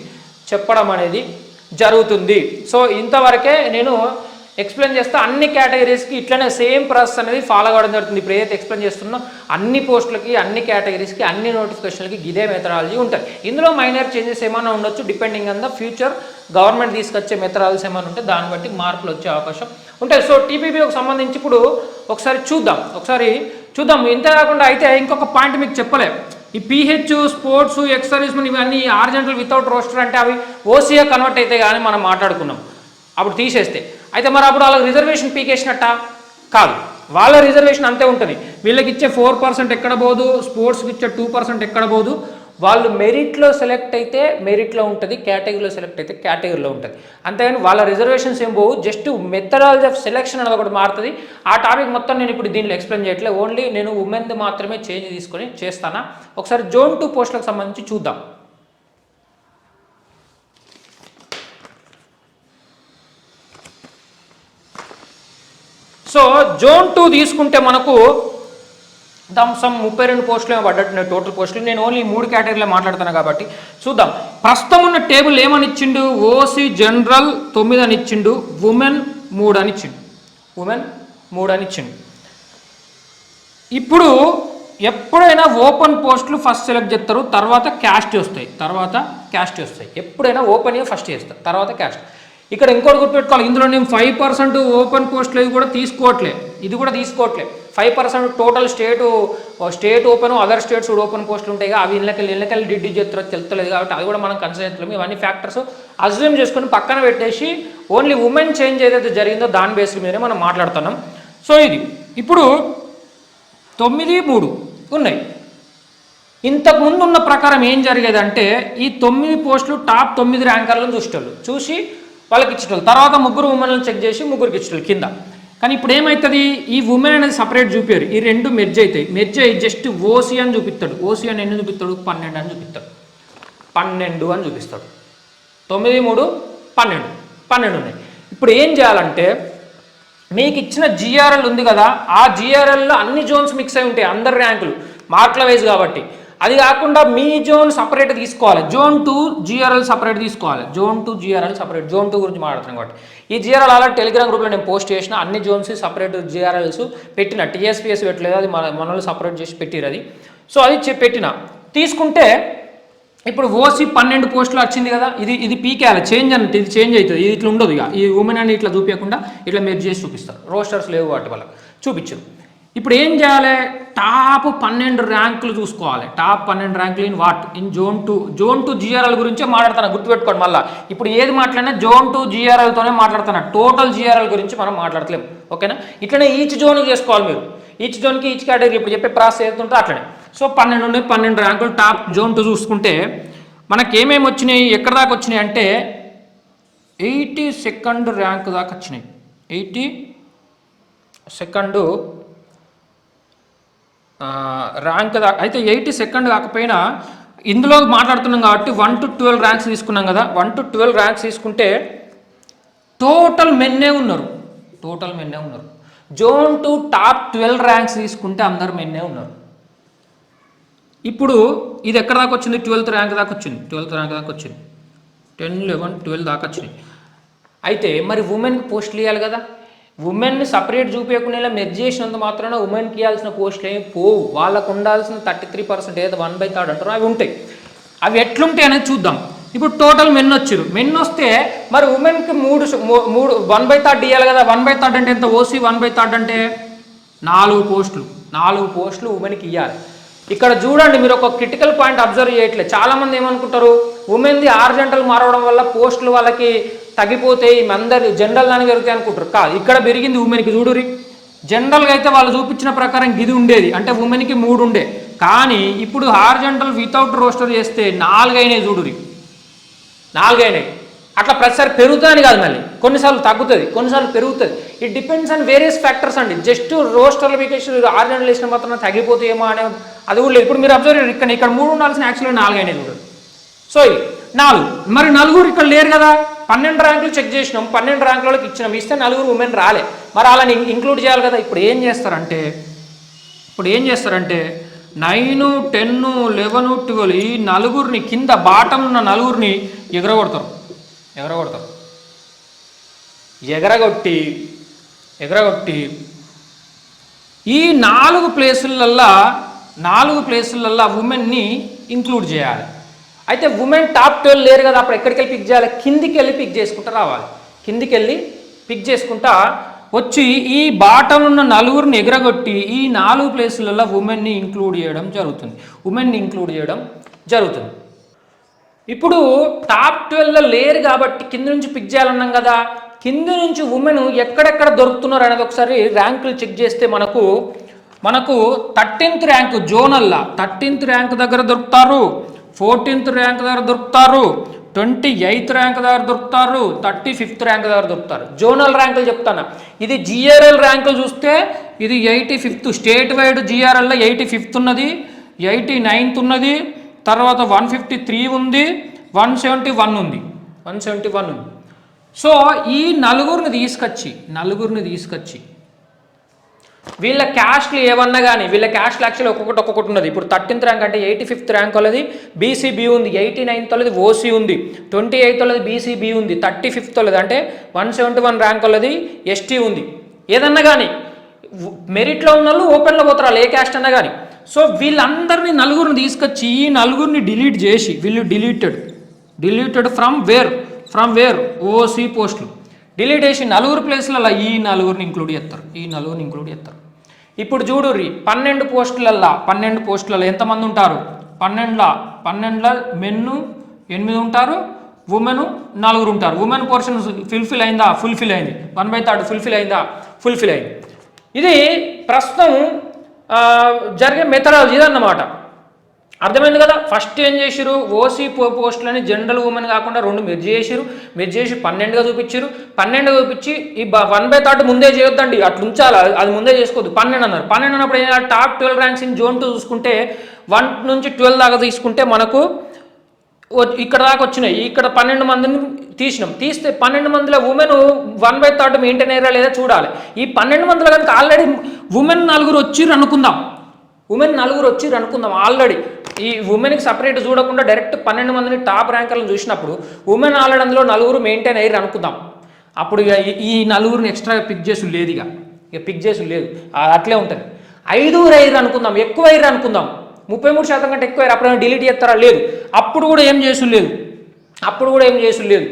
చెప్పడం అనేది జరుగుతుంది. సో ఇంతవరకే నేను ఎక్స్ప్లెయిన్ చేస్తా. అన్ని కేటగిరీస్కి ఇట్లనే సేమ్ ప్రాసెస్ అనేది ఫాలో అవ్వడం జరుగుతుంది. ఇప్పుడు ఏదైతే ఎక్స్ప్లెయిన్ చేస్తున్నా అన్ని పోస్టులకి, అన్ని కేటగిరీస్కి, అన్ని నోటిఫికేషన్లకి ఇదే మెథడాలజీ ఉంటుంది. ఇందులో మైనర్ చేంజెస్ ఏమైనా ఉండొచ్చు depending on the future government తీసుకొచ్చే మెథడాలజీస్ ఏమైనా ఉంటే దాన్ని బట్టి మార్పులు వచ్చే అవకాశం ఉంటాయి. సో టీపీబీకి సంబంధించి ఇప్పుడు ఒకసారి చూద్దాం. ఇంతే కాకుండా అయితే ఇంకొక పాయింట్ మీకు చెప్పలే. ఈ పీహెచ్, స్పోర్ట్స్, ఎక్స్ సర్వీస్మెన్ ఇవన్నీ ఆర్జెంటల్ వితౌట్ రోస్టర్ అంటే అవి ఓసీఏ కన్వర్ట్ అయితే కానీ మనం మాట్లాడుకున్నాం అప్పుడు తీసేస్తే. అయితే మరి అప్పుడు వాళ్ళకి రిజర్వేషన్ పీకేసినట్ట కాదు, వాళ్ళ రిజర్వేషన్ అంతే ఉంటుంది. వీళ్ళకి ఇచ్చే 4% ఎక్కడ పోదు, స్పోర్ట్స్కి ఇచ్చే 2% ఎక్కడ పోదు. వాళ్ళు మెరిట్లో సెలెక్ట్ అయితే మెరిట్లో ఉంటుంది, కేటగిరీలో సెలెక్ట్ అయితే కేటగిరీలో ఉంటుంది. అంతేగాని వాళ్ళ రిజర్వేషన్స్ ఏం పోవు. జస్ట్ మెథడాలజీ ఆఫ్ సెలెక్షన్ అనేది ఒకటి మారుతుంది. ఆ టాపిక్ మొత్తం నేను ఇప్పుడు దీనిలో ఎక్స్ప్లెయిన్ చేయట్లేదు. ఓన్లీ నేను ఉమెన్ది మాత్రమే చేంజ్ తీసుకొని చేస్తాను. ఒకసారి జోన్ 2 పోస్టులకు సంబంధించి చూద్దాం. సో జోన్ 2 తీసుకుంటే మనకు సమ్ 32 పోస్టులు ఏమో పడ్డట్టున్నాయి టోటల్ పోస్టులు. నేను ఓన్లీ 3 కేటగిరీలో మాట్లాడుతాను కాబట్టి చూద్దాం. ప్రస్తుతం ఉన్న టేబుల్ ఏమని ఇచ్చిండు? ఓసీ జనరల్ 9 అని ఇచ్చిండు, ఉమెన్ 3 అని ఇచ్చిండు. ఇప్పుడు ఎప్పుడైనా ఓపెన్ పోస్టులు ఫస్ట్ సెలెక్ట్ చేస్తారు, తర్వాత క్యాస్ట్ వస్తాయి. ఎప్పుడైనా ఓపెన్ ఫస్ట్ చేస్తారు, తర్వాత క్యాస్ట్. ఇక్కడ ఇంకోటి గుర్తుపెట్టుకోవాలి, ఇందులో నేను 5% ఓపెన్ పోస్టులు ఇది కూడా తీసుకోవట్లే. 5% total state open, other states open పోస్టులు ఉంటాయి. అవి ఇళ్ళకెళ్ళి డిడ్డి చేస్తారో తెలుస్తలేదు కాబట్టి అది కూడా మనం కన్సిడర్ చేస్తున్నాం. ఇవన్నీ ఫ్యాక్టర్స్ అజ్యూమ్ చేసుకుని పక్కన పెట్టేసి ఓన్లీ ఉమెన్ చేంజ్ ఏదైతే జరిగిందో దాని బేస్ మీదనే మనం మాట్లాడుతున్నాం. సో ఇది ఇప్పుడు 9-3 ఉన్నాయి. ఇంతకు ముందు ఉన్న ప్రకారం ఏం జరిగేదంటే ఈ 9 పోస్టులు టాప్ 9 ర్యాంకర్లను చూసి వాళ్ళకి ఇచ్చేటోళ్ళు, తర్వాత 3 ఉమెన్లను చెక్ చేసి 3కి ఇచ్చేటోళ్ళు కింద. కానీ ఇప్పుడు ఏమవుతుంది, ఈ ఉమెన్ అనేది సపరేట్ చూపారు, ఈ 2 మెర్జ్ అయ్యి జస్ట్ ఓసీ అని చూపిస్తాడు. ఓసీ అని ఎన్ని చూపిస్తాడు? 12 అని చూపిస్తాడు. 12 అని చూపిస్తాడు. 9, 3, 12 ఉన్నాయి. ఇప్పుడు ఏం చేయాలంటే మీకు ఇచ్చిన జిఆర్ఎల్ ఉంది కదా, ఆ జిఆర్ఎల్లో అన్ని జోన్స్ మిక్స్ అయి ఉంటాయి, అందరి ర్యాంకులు మార్కుల వైజ్ కాబట్టి. అది కాకుండా మీ జోన్ సపరేట్ తీసుకోవాలి. జోన్ 2 జిఆర్ఎల్ సపరేట్ తీసుకోవాలి. జోన్ 2 గురించి మాట్లాడుతున్నాం కాబట్టి ఈ జిఆర్ఎల్ అలా టెలిగ్రామ్ గ్రూప్లో నేను పోస్ట్ చేసిన అన్ని జోన్స్ సపరేట్ జిఆర్ఎల్స్ పెట్టిన. టీఎస్పీఎస్ పెట్టలేదు, అది మనల్ని సపరేట్ చేసి పెట్టిరు అది. సో అది పెట్టిన తీసుకుంటే ఇప్పుడు ఓసీ 12 పోస్టులు వచ్చింది కదా, ఇది పీకేయాలి. చేంజ్ అంటే ఇది చేంజ్ అవుతుంది, ఇది ఇట్లా ఉండదు. ఇక ఈ ఉమెన్ అని ఇట్లా చూపించకుండా ఇట్లా మీరు చేసి చూపిస్తారు. రోస్టర్స్ లేవు వాటి వల్ల చూపించరు. ఇప్పుడు ఏం చేయాలి? టాప్ 12 ర్యాంకులు చూసుకోవాలి. టాప్ 12 ర్యాంకులు ఇన్ జోన్ 2 జిఆర్ఎల్ గురించే మాట్లాడుతున్నా, గుర్తుపెట్టుకోండి. మళ్ళీ ఇప్పుడు ఏది మాట్లాడినా జోన్ 2 జిఆర్ఎల్తోనే మాట్లాడుతున్నా, టోటల్ జిఆర్ఎల్ గురించి మనం మాట్లాడలేము. ఓకేనా? ఇట్లనే ఈచ్ జోన్ చేసుకోవాలి మీరు. ఈచ్ జోన్కి ఈచ్ కేటగిరీ ఇప్పుడు చెప్పే ప్రాసెస్ ఏదైతుంటే అట్లనే. సో 12 ఉన్నాయి, 12 ర్యాంకులు టాప్ జోన్ 2 చూసుకుంటే మనకి ఏమేమి వచ్చినాయి, ఎక్కడ దాకా వచ్చినాయి అంటే 82nd ర్యాంక్ దాకా వచ్చినాయి. 82nd ర్యాంక్ దాకా. అయితే 82nd కాకపోయినా ఇందులో మాట్లాడుతున్నాం కాబట్టి 1 to 12 ర్యాంక్స్ తీసుకున్నాం కదా. 1 to 12 ర్యాంక్స్ తీసుకుంటే టోటల్ మెన్నే ఉన్నారు. జోన్ 2 టాప్ 12 ర్యాంక్స్ తీసుకుంటే అందరు మెన్నే ఉన్నారు. ఇప్పుడు ఇది ఎక్కడ దాకా వచ్చింది? 12th ర్యాంక్ దాకా వచ్చింది. 10, 11, 12 దాకా వచ్చినాయి. అయితే మరి ఉమెన్కి పోస్టులు ఇవ్వాలి కదా. ఉమెన్ని సపరేట్ చూపించకుండా మెర్జ్ చేసినంత మాత్రాన ఉమెన్కి ఇవ్వాల్సిన పోస్టులు ఏమి పోవు. వాళ్ళకు ఉండాల్సిన 33% ఏదో 1/3 అంటారో అవి ఉంటాయి. అవి ఎట్లుంటాయి అనేది చూద్దాం. ఇప్పుడు టోటల్ మెన్ వచ్చారు. మెన్ వస్తే మరి ఉమెన్కి 3 1/3 ఇవ్వాలి కదా. 1/3 అంటే ఎంత? ఓసీ 1/3 అంటే 4 పోస్టులు. 4 పోస్టులు ఉమెన్కి ఇవ్వాలి. ఇక్కడ చూడండి, మీరు ఒక క్రిటికల్ పాయింట్ అబ్జర్వ్ చేయట్లేదు. చాలామంది ఏమనుకుంటారు, ఉమెన్ది ఆర్జెంటల్ మారవడం వల్ల పోస్టులు వాళ్ళకి తగ్గిపోతాయి, అందరు జనరల్ దానికి పెరుగుతాయి అనుకుంటారు. కాదు, ఇక్కడ పెరిగింది ఉమెన్కి. చూడురి, జనరల్గా అయితే వాళ్ళు చూపించిన ప్రకారం ఇది ఉండేది, అంటే ఉమెన్కి 3 ఉండే, కానీ ఇప్పుడు హార్జంటల్ వితౌట్ రోస్టర్ చేస్తే 4 అయినాయి చూడురి, 4 అయినాయి. అట్లా ప్రతిసారి పెరుగుతుందని కాదు, మళ్ళీ కొన్నిసార్లు తగ్గుతుంది, కొన్నిసార్లు పెరుగుతుంది. It depends on various factors అండి. జస్ట్ రోస్టర్లు మీకు హార్జంటల్ వేసిన మాత్రం తగ్గిపోతాయేమో అనే అది కూడా లేదు. ఇప్పుడు మీరు అబ్జర్వ్ చేయండి, ఇక్కడ 3 ఉండాల్సిన యాక్చువల్గా 4 అయినాయి చూడండి. సో 4 మరి 4 ఇక్కడ లేరు కదా. 12 ర్యాంకులు చెక్ చేసినాం, 12 ర్యాంకులకి ఇచ్చినాం, ఇస్తే 4 ఉమెన్ రాలే. మరి అలా ఇంక్లూడ్ చేయాలి కదా. ఇప్పుడు ఏం చేస్తారంటే 9, 10, 11, 12 ఈ 4 కింద బాటం ఉన్న 4 ఎగరగొడతారు. ఎగరగొట్టి ఈ 4 ప్లేసులల్లా ఉమెన్ని ఇంక్లూడ్ చేయాలి. అయితే ఉమెన్ టాప్ 12 లేరు కదా, అప్పుడు ఎక్కడికి వెళ్ళి పిక్ చేయాలి? కిందికి వెళ్ళి పిక్ చేసుకుంటూ రావాలి. కిందికి వెళ్ళి పిక్ చేసుకుంటా వచ్చి ఈ బాటం ఉన్న 4 ఎగరగొట్టి ఈ 4 ప్లేసులలో ఉమెన్ని ఇంక్లూడ్ చేయడం జరుగుతుంది. ఇప్పుడు టాప్ 12లో లేరు కాబట్టి కింద నుంచి పిక్ చేయాలన్నాం కదా. కింద నుంచి ఉమెన్ ఎక్కడెక్కడ దొరుకుతున్నారు అనేది ఒకసారి ర్యాంకులు చెక్ చేస్తే మనకు 13th ర్యాంక్ జోనల్లా 13th ర్యాంక్ దగ్గర దొరుకుతారు, 14th ర్యాంక్ దగ్గర దొరుకుతారు, 28th ర్యాంక్ దగ్గర దొరుకుతారు, 35th ర్యాంక్ దగ్గర దొరుకుతారు. జోనల్ ర్యాంకులు చెప్తాను. ఇది జిఆర్ఎల్ ర్యాంకులు చూస్తే ఇది 85th స్టేట్ వైడ్ జిఆర్ఎల్లో 85th ఉన్నది, 89th ఉన్నది, తర్వాత 153 ఉంది, 171 ఉంది. సో ఈ 4 తీసుకొచ్చి వీళ్ళ క్యాస్ట్లు ఏమన్నా కానీ వీళ్ళ క్యాస్ట్లు యాక్చువల్లీ ఒక్కొక్కటి ఉన్నది. ఇప్పుడు 13th ర్యాంక్ అంటే 85th ర్యాంక్ వాళ్ళది బీసీబీ ఉంది, 89th వాళ్ళది ఓసీ ఉంది, 28th వాళ్ళది బీసీబీ ఉంది, 35th వాళ్ళది అంటే 171 ర్యాంక్ వాళ్ళది ఎస్టీ ఉంది. ఏదన్నా కానీ మెరిట్లో ఉన్న వాళ్ళు ఓపెన్లో పోతారు, ఏ క్యాస్ట్ అన్నా కానీ. సో వీళ్ళందరినీ 4 తీసుకొచ్చి ఈ 4 డిలీట్ చేసి వీళ్ళు డిలీటెడ్ ఫ్రమ్ వేర్ ఓసీ పోస్టులు డిలీట్ చేసి 4 ప్లేస్లలో ఈ 4 ఇంక్లూడ్ చేస్తారు. ఇప్పుడు చూడు 12 పోస్టులలో ఎంతమంది ఉంటారు? 12లో మెన్ను 8 ఉంటారు, ఉమెన్ 4 ఉంటారు. ఉమెన్ పోర్షన్ ఫుల్ఫిల్ అయింది, 1/3 ఫుల్ఫిల్ అయింది. ఇది ప్రస్తుతం జరిగే మెథడాలజీ ఇదన్నమాట. అర్థమైంది కదా. ఫస్ట్ ఏం చేసిరు, ఓసీ పోస్టులని జనరల్ ఉమెన్ కాకుండా 2 మెర్జ్ చేసి 12గా చూపించారు. 12గా చూపించి ఈ 1/3 ముందే చేయొద్దండి, అట్లా ఉంచాలి, అది ముందే చేసుకోవద్దు. 12 అన్నారు. 12 అన్నప్పుడు ఏం టాప్ 12 ర్యాంక్స్ ఇన్ జోన్ 2 చూసుకుంటే 1 నుంచి 12 దాకా తీసుకుంటే మనకు ఇక్కడ దాకా వచ్చినాయి. ఇక్కడ 12 మందిని తీస్తే 12 మందిలో ఉమెన్ 1/3 మెయింటైన్ అయ్యారా లేదా చూడాలి. ఈ 12 మందిలో కనుక ఆల్రెడీ ఉమెన్ 4 వచ్చిర్రు అనుకుందాం. ఆల్రెడీ ఈ ఉమెన్కి సపరేట్ చూడకుండా డైరెక్ట్ 12 మందిని టాప్ ర్యాంకర్లను చూసినప్పుడు ఉమెన్ ఆల్రెడీ అందులో 4 మెయింటైన్ అయ్యారు అనుకుందాం. అప్పుడు ఇక ఈ 4 ఎక్స్ట్రా పిక్ చేసి లేదు, అట్లే ఉంటుంది. 5 అయ్యారు అనుకుందాం, ఎక్కువ అయ్యారు అనుకుందాం, 33% కంటే ఎక్కువ అయ్యారు. అప్పుడు ఏమైనా డిలీట్ చేస్తారా? లేదు. అప్పుడు కూడా ఏం చేసు లేదు.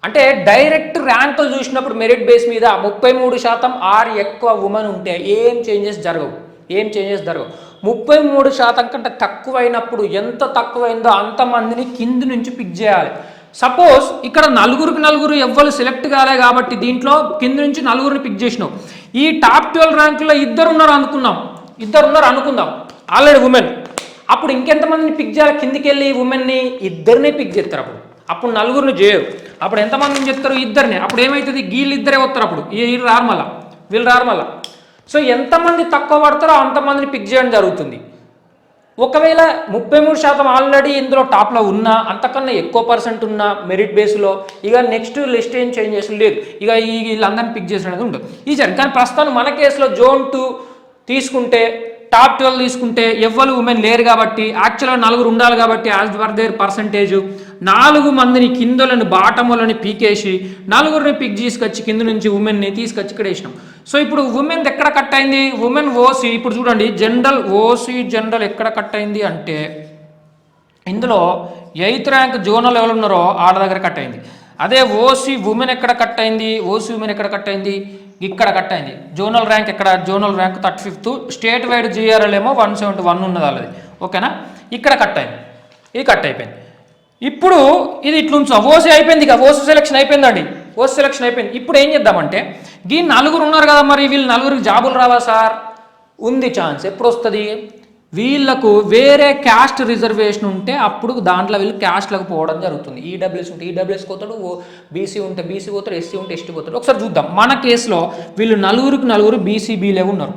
అంటే డైరెక్ట్ ర్యాంకులు చూసినప్పుడు మెరిట్ బేస్ మీద 33% ఆర్ ఎక్కువ ఉమెన్ ఉంటే ఏం చేంజెస్ జరగవు. 33% కంటే తక్కువైనప్పుడు ఎంత తక్కువైందో అంతమందిని కింది నుంచి పిక్ చేయాలి. సపోజ్ ఇక్కడ 4 ఎవ్వరు సెలెక్ట్ కాలే కాబట్టి దీంట్లో కింది నుంచి 4 పిక్ చేసినావు. ఈ టాప్ 12 ర్యాంకుల్లో 2 ఉన్నారు అనుకుందాం ఆల్రెడీ ఉమెన్. అప్పుడు ఇంకెంతమందిని పిక్ చేయాలి? కిందికి వెళ్ళి ఉమెన్ని 2 పిక్ చేస్తారు. అప్పుడు 4 చేయరు. అప్పుడు ఎంతమందిని చెప్తారు? 2. అప్పుడు ఏమవుతుంది? వీళ్ళిద్దరే వస్తారు. అప్పుడు వీళ్ళు రారు మళ్ళా. సో ఎంతమంది తక్కువ పడతారో అంతమందిని పిక్ చేయడం జరుగుతుంది. ఒకవేళ 33% ఆల్రెడీ ఇందులో టాప్లో ఉన్నా, అంతకన్నా ఎక్కువ పర్సెంట్ ఉన్నా మెరిట్ బేస్లో ఇక నెక్స్ట్ లిస్ట్ ఏం చేంజ్ చేసిన లేదు, ఇక వీళ్ళందరినీ పిక్ చేసినది ఉంటుంది. కానీ ప్రస్తుతం మన కేసులో జోన్ 2 తీసుకుంటే టాప్ 12 తీసుకుంటే ఎవ్వరు ఉమెన్ లేరు కాబట్టి యాక్చువల్గా 4 ఉండాలి కాబట్టి యాజ్ పర్ దేర్ పర్సంటేజ్ 4 మందిని కిందలను బాటములని పీకేసి 4 పిక్ తీసుకొచ్చి కింద నుంచి ఉమెన్ని తీసుకొచ్చి ఇక్కడ వేసినాం. సో ఇప్పుడు ఉమెన్ ఎక్కడ కట్ అయింది? Women OC. ఇప్పుడు చూడండి జనరల్ ఎక్కడ కట్ అయింది అంటే ఇందులో 8th ర్యాంక్ జోనల్ ఎవరు ఉన్నారో వాళ్ళ దగ్గర కట్ అయింది. అదే ఓసీ ఉమెన్ ఎక్కడ కట్ అయింది? ఇక్కడ కట్ అయింది. Zonal rank 35th, state wide GRL ఏమో 171 ఉన్నది వాళ్ళది. ఓకేనా? ఇక్కడ కట్ అయిపోయింది. ఇప్పుడు ఇది ఇట్లుంచా. ఓసీ అయిపోయింది, ఇక ఓసీ సెలెక్షన్ అయిపోయిందండి. ఇప్పుడు ఏం చేద్దామంటే ఈ 4 ఉన్నారు కదా, మరి వీళ్ళు 4కి జాబులు రావా సార్? ఉంది ఛాన్స్. ఎప్పుడు వస్తుంది? వీళ్ళకు వేరే క్యాస్ట్ రిజర్వేషన్ ఉంటే అప్పుడు దాంట్లో వీళ్ళు క్యాస్ట్లకు పోవడం జరుగుతుంది. ఈడబ్ల్యూఎస్ ఉంటే ఈడబ్ల్యూఎస్ పోతాడు, బీసీ ఉంటే బీసీ పోతాడు, ఎస్సీ ఉంటే ఎస్టీ పోతాడు. ఒకసారి చూద్దాం. మన కేసులో వీళ్ళు నలుగురు బీసీబీలే ఉన్నారు,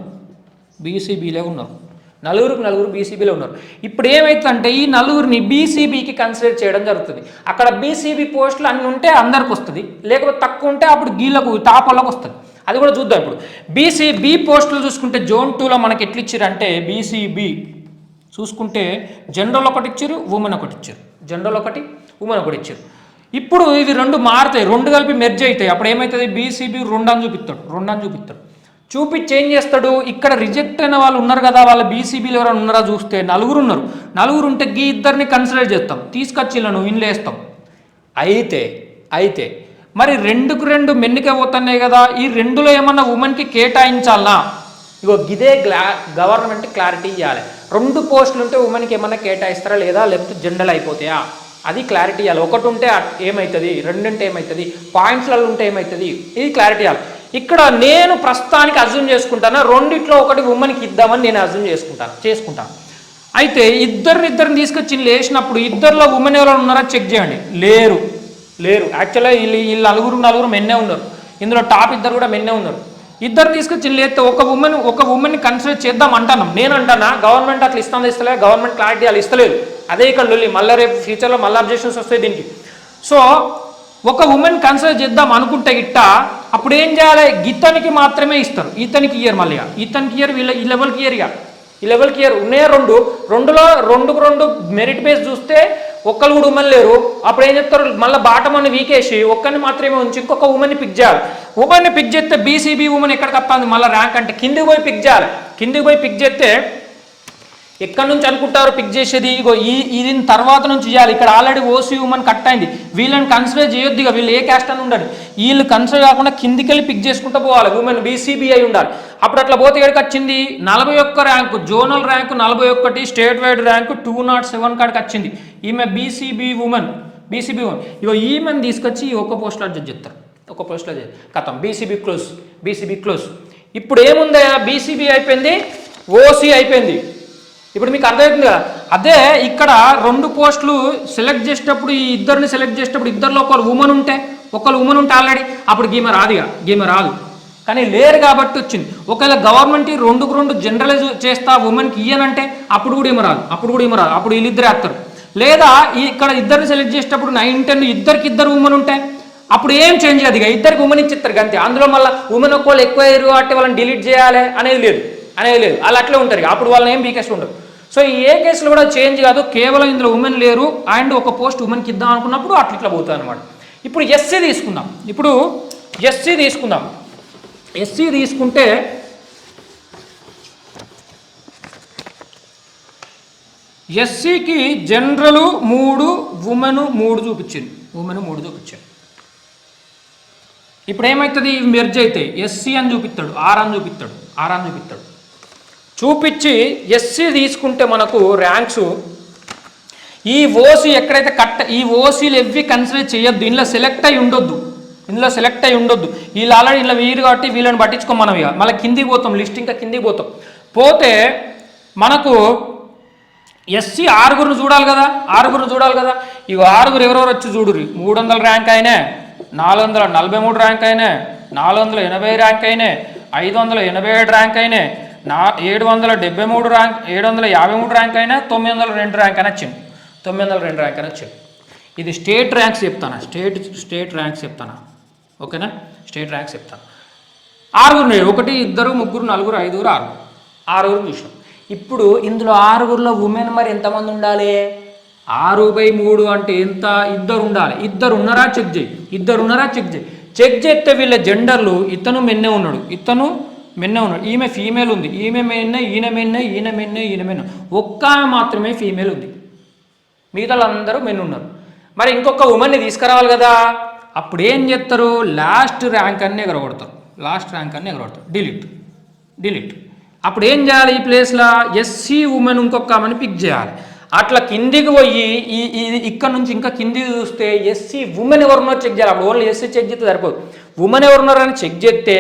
నలుగురు బీసీబీలో ఉన్నారు. ఇప్పుడు ఏమైతుందంటే ఈ నలుగురిని బీసీబీ కన్సిడర్ చేయడం జరుగుతుంది. అక్కడ బీసీబీ పోస్టులు అన్ని ఉంటే అందరికి వస్తుంది, లేకపోతే తక్కువ ఉంటే అప్పుడు గీళ్ళకు టాప్ వాళ్ళకు వస్తుంది. అది కూడా చూద్దాం. ఇప్పుడు బీసీబీ పోస్టులు చూసుకుంటే జోన్ 2లో మనకి ఎట్లా ఇచ్చారంటే బీసీబీ చూసుకుంటే జనరల్ ఒకటి ఇచ్చారు, ఉమెన్ ఒకటి ఇచ్చారు, జనరల్ ఒకటి ఉమెన్ ఒకటి ఇచ్చారు. ఇప్పుడు ఇవి రెండు మారుతాయి, రెండు కలిపి మెర్జ్ అవుతాయి. అప్పుడు ఏమవుతుంది, బీసీబీ రెండు అని చూపిస్తాడు. చూపించి ఏం చేస్తాడు, ఇక్కడ రిజెక్ట్ అయిన వాళ్ళు ఉన్నారు కదా, వాళ్ళ బీసీబీలు ఎవరైనా ఉన్నారా చూస్తే నలుగురు ఉంటే గీ ఇద్దరిని కన్సిడర్ చేస్తాం, తీసుకొచ్చి ఇలా ఇన్లేస్తాం. అయితే మరి 2కు 2 మెన్నికే పోతున్నాయి కదా, ఈ 2లో ఏమన్నా ఉమెన్కి కేటాయించాలనా? ఇగో గిదే గవర్నమెంట్ క్లారిటీ ఇవ్వాలి. 2 పోస్టులు ఉంటే ఉమెన్కి ఏమన్నా కేటాయిస్తారా లేదా, లేకపోతే జనరల్ అయిపోతాయా, అది క్లారిటీ ఇవ్వాలి. ఒకటి ఉంటే ఏమవుతుంది, 2 ఉంటే ఏమవుతుంది, పాయింట్స్లలో ఉంటే ఏమవుతుంది, ఇది క్లారిటీ ఇవ్వాలి. ఇక్కడ నేను ప్రస్తుతానికి అజ్యూమ్ చేసుకుంటాను, రెండిట్లో ఒకటి ఉమెన్కి ఇద్దామని నేను అజ్యూమ్ చేసుకుంటాను. అయితే ఇద్దరిని తీసుకొచ్చి వేసినప్పుడు ఇద్దరిలో ఉమెన్ ఎవరైనా ఉన్నారా చెక్ చేయండి. లేరు. యాక్చువల్గా వీళ్ళు నలుగురు మెన్నే ఉన్నారు, ఇందులో టాప్ ఇద్దరు కూడా మెన్నే ఉన్నారు. ఇద్దరు తీసుకొచ్చి లేస్తే ఒక ఉమెన్ని కన్సిడర్ చేద్దాం అంటున్నాం. నేను అంటానా గవర్నమెంట్ అట్లా ఇస్తలేదు, గవర్నమెంట్ క్లారిటీ వాళ్ళు ఇస్తలేదు. అదే ఇక్కడ మళ్ళీ రేపు ఫ్యూచర్లో మళ్ళీ అబ్జెక్షన్స్ వస్తాయి దీనికి. సో ఒక ఉమెన్ కన్సిడర్ చేద్దాం అనుకుంటే అప్పుడు ఏం చేయాలి, ఇతనికి మాత్రమే ఇస్తారు, ఇతనికి ఇయర్, మళ్ళీ ఇతనికి ఇయర్, వీళ్ళ ఈ లెవెల్కి ఇయర్ ఉన్నాయా రెండులో 2కు 2 మెరిట్ బేస్ చూస్తే ఒక్కరు కూడా ఉమెన్ లేరు. అప్పుడు ఏం చెప్తారు, మళ్ళీ బాటం అని వీకేసి ఒక్కరిని మాత్రమే ఉంచి ఇంకొక ఉమెన్ని పిక్ చేయాలి. ఉమెన్ని పిక్ చేస్తే బీసీబీ ఉమెన్ ఎక్కడికి వస్తుంది, మళ్ళీ ర్యాంక్ అంటే కిందికి పోయి పిక్ చేయాలి. కిందికి పోయి పిక్ చేస్తే ఎక్కడి నుంచి అనుకుంటారు పిక్ చేసేది, ఇగో ఇది తర్వాత నుంచి చేయాలి. ఇక్కడ ఆల్రెడీ ఓసీ ఉమెన్ కట్ అయింది, వీళ్ళని కన్సిడర్ చేయొద్దు. ఇక వీళ్ళు ఏ క్యాస్ట్ అని ఉండాలి, వీళ్ళు కన్సిడర్ కాకుండా కిందికి వెళ్ళి పిక్ చేసుకుంటూ పోవాలి. ఉమెన్ బీసీబీ అయి ఉండాలి. అప్పుడు అట్లా పోతే ఎక్కడికి వచ్చింది, 41 rank, zonal rank 41, state wide rank 207 కాడికి వచ్చింది. ఈమె బీసీబీ ఉమెన్. ఇగో ఈమెను తీసుకొచ్చి ఒక పోస్ట్లో జడ్జ్ చేస్తారు, ఒక పోస్ట్లో కథం బీసీబీ క్లోజ్. ఇప్పుడు ఏముందా, బీసీబీ అయిపోయింది, ఓసీ అయిపోయింది. ఇప్పుడు మీకు అర్థమవుతుంది కదా. అదే ఇక్కడ 2 పోస్టులు సెలెక్ట్ చేసేటప్పుడు ఈ ఇద్దరిని సెలెక్ట్ చేసేటప్పుడు ఇద్దరిలో ఒకరు ఉమెన్ ఉంటే ఆల్రెడీ అప్పుడు గీమె రాదు. కానీ లేరు కాబట్టి వచ్చింది. ఒకవేళ గవర్నమెంట్ 2కు 2 జనరలైజ్ చేస్తా ఉమెన్కి ఇయ్యనంటే అప్పుడు కూడా ఏమో రాదు, అప్పుడు వీళ్ళిద్దరే వేస్తారు. లేదా ఇక్కడ ఇద్దరిని సెలెక్ట్ చేసేటప్పుడు 9, 10 ఇద్దరు ఉమెన్ ఉంటే అప్పుడు ఏం చేంజ్ అది, ఇద్దరికి ఉమెన్ ఇచ్చిస్తారు అంతే. అందులో మళ్ళీ ఉమెన్ ఒక్కళ్ళు ఎక్కువ అయ్యారు అంటే వాళ్ళని డిలీట్ చేయాలి అనేది లేదు. వాళ్ళు అట్లే ఉంటారు, అప్పుడు వాళ్ళని ఏం బీకేస్ట్ ఉండదు. సో ఈ ఏ కేసులో కూడా చేంజ్ కాదు, కేవలం ఇందులో ఉమెన్ లేరు అండ్ ఒక పోస్ట్ ఉమెన్కి ఇద్దాం అనుకున్నప్పుడు అట్లా పోతుంది అనమాట. ఇప్పుడు ఎస్సీ తీసుకుంటే ఎస్సీకి జనరల్ 3, ఉమెన్ 3 చూపించింది. ఇప్పుడు ఏమవుతుంది, మెర్జ్ అయితే ఎస్సీ అని చూపిస్తాడు, ఆర్ అని చూపిస్తాడు. చూపించి ఎస్సీ తీసుకుంటే మనకు ర్యాంక్స్ ఈ ఓసీ ఎక్కడైతే ఈ ఓసీలు ఎవ్వి కన్సిడర్ చేయొద్దు, ఇందులో సెలెక్ట్ అయి ఉండొద్దు. వీళ్ళు ఆల్రెడీ ఇలా వీరు కాబట్టి వీళ్ళని పట్టించుకోం మనం. ఇక మళ్ళీ కిందికి పోతాం, లిస్ట్ ఇంకా కిందికి పోతే మనకు ఎస్సీ 6 చూడాలి కదా. ఇక 6 ఎవరెవరు వచ్చి చూడుర్రి, 300 ర్యాంక్ అయినా, 443 ర్యాంక్ అయినా, 480 ర్యాంక్ అయినా, 587 ర్యాంక్ అయినా, 773 ర్యాంక్, 753 ర్యాంక్ అయినా, 902 ర్యాంక్ అయినా వచ్చింది. 902 ర్యాంక్ అయినా వచ్చింది. ఇది స్టేట్ ర్యాంక్స్ చెప్తాను, స్టేట్ ర్యాంక్స్ చెప్తాను, ఓకేనా. స్టేట్ ర్యాంక్స్ చెప్తాను. 6 1, 2, 3, 4, 5, 6 చూసాం. ఇప్పుడు ఇందులో 6లో ఉమెన్ మరి ఎంతమంది ఉండాలి, 6/3 అంటే ఎంత, ఇద్దరు ఉండాలి. ఇద్దరు ఉన్నారా చెక్ చేయి. చెక్ చేస్తే వీళ్ళ జెండర్లు ఇతను మెన్నే ఉన్నాడు, ఈమె ఫీమేల్ ఉంది, ఈమె మెన్నే, ఒక్క మాత్రమే ఫీమేల్ ఉంది, మిగతా అందరూ మెన్ ఉన్నారు. మరి ఇంకొక ఉమెన్ని తీసుకురావాలి కదా. అప్పుడు ఏం చేస్తారు, లాస్ట్ ర్యాంక్ అన్నీ ఎగరగొడతారు, డిలీట్. అప్పుడు ఏం చేయాలి, ఈ ప్లేస్లో ఎస్సీ ఉమెన్ ఇంకొక ఆమెను పిక్ చేయాలి. అట్లా కిందికి పోయి ఇక్కడ నుంచి ఇంకా కిందికి చూస్తే ఎస్సీ ఉమెన్ ఎవరున్నారో చెక్ చేయాలి. అప్పుడు ఓన్లీ ఎస్సీ చెక్ చేస్తే సరిపోదు, ఉమెన్ ఎవరున్నారని చెక్ చేస్తే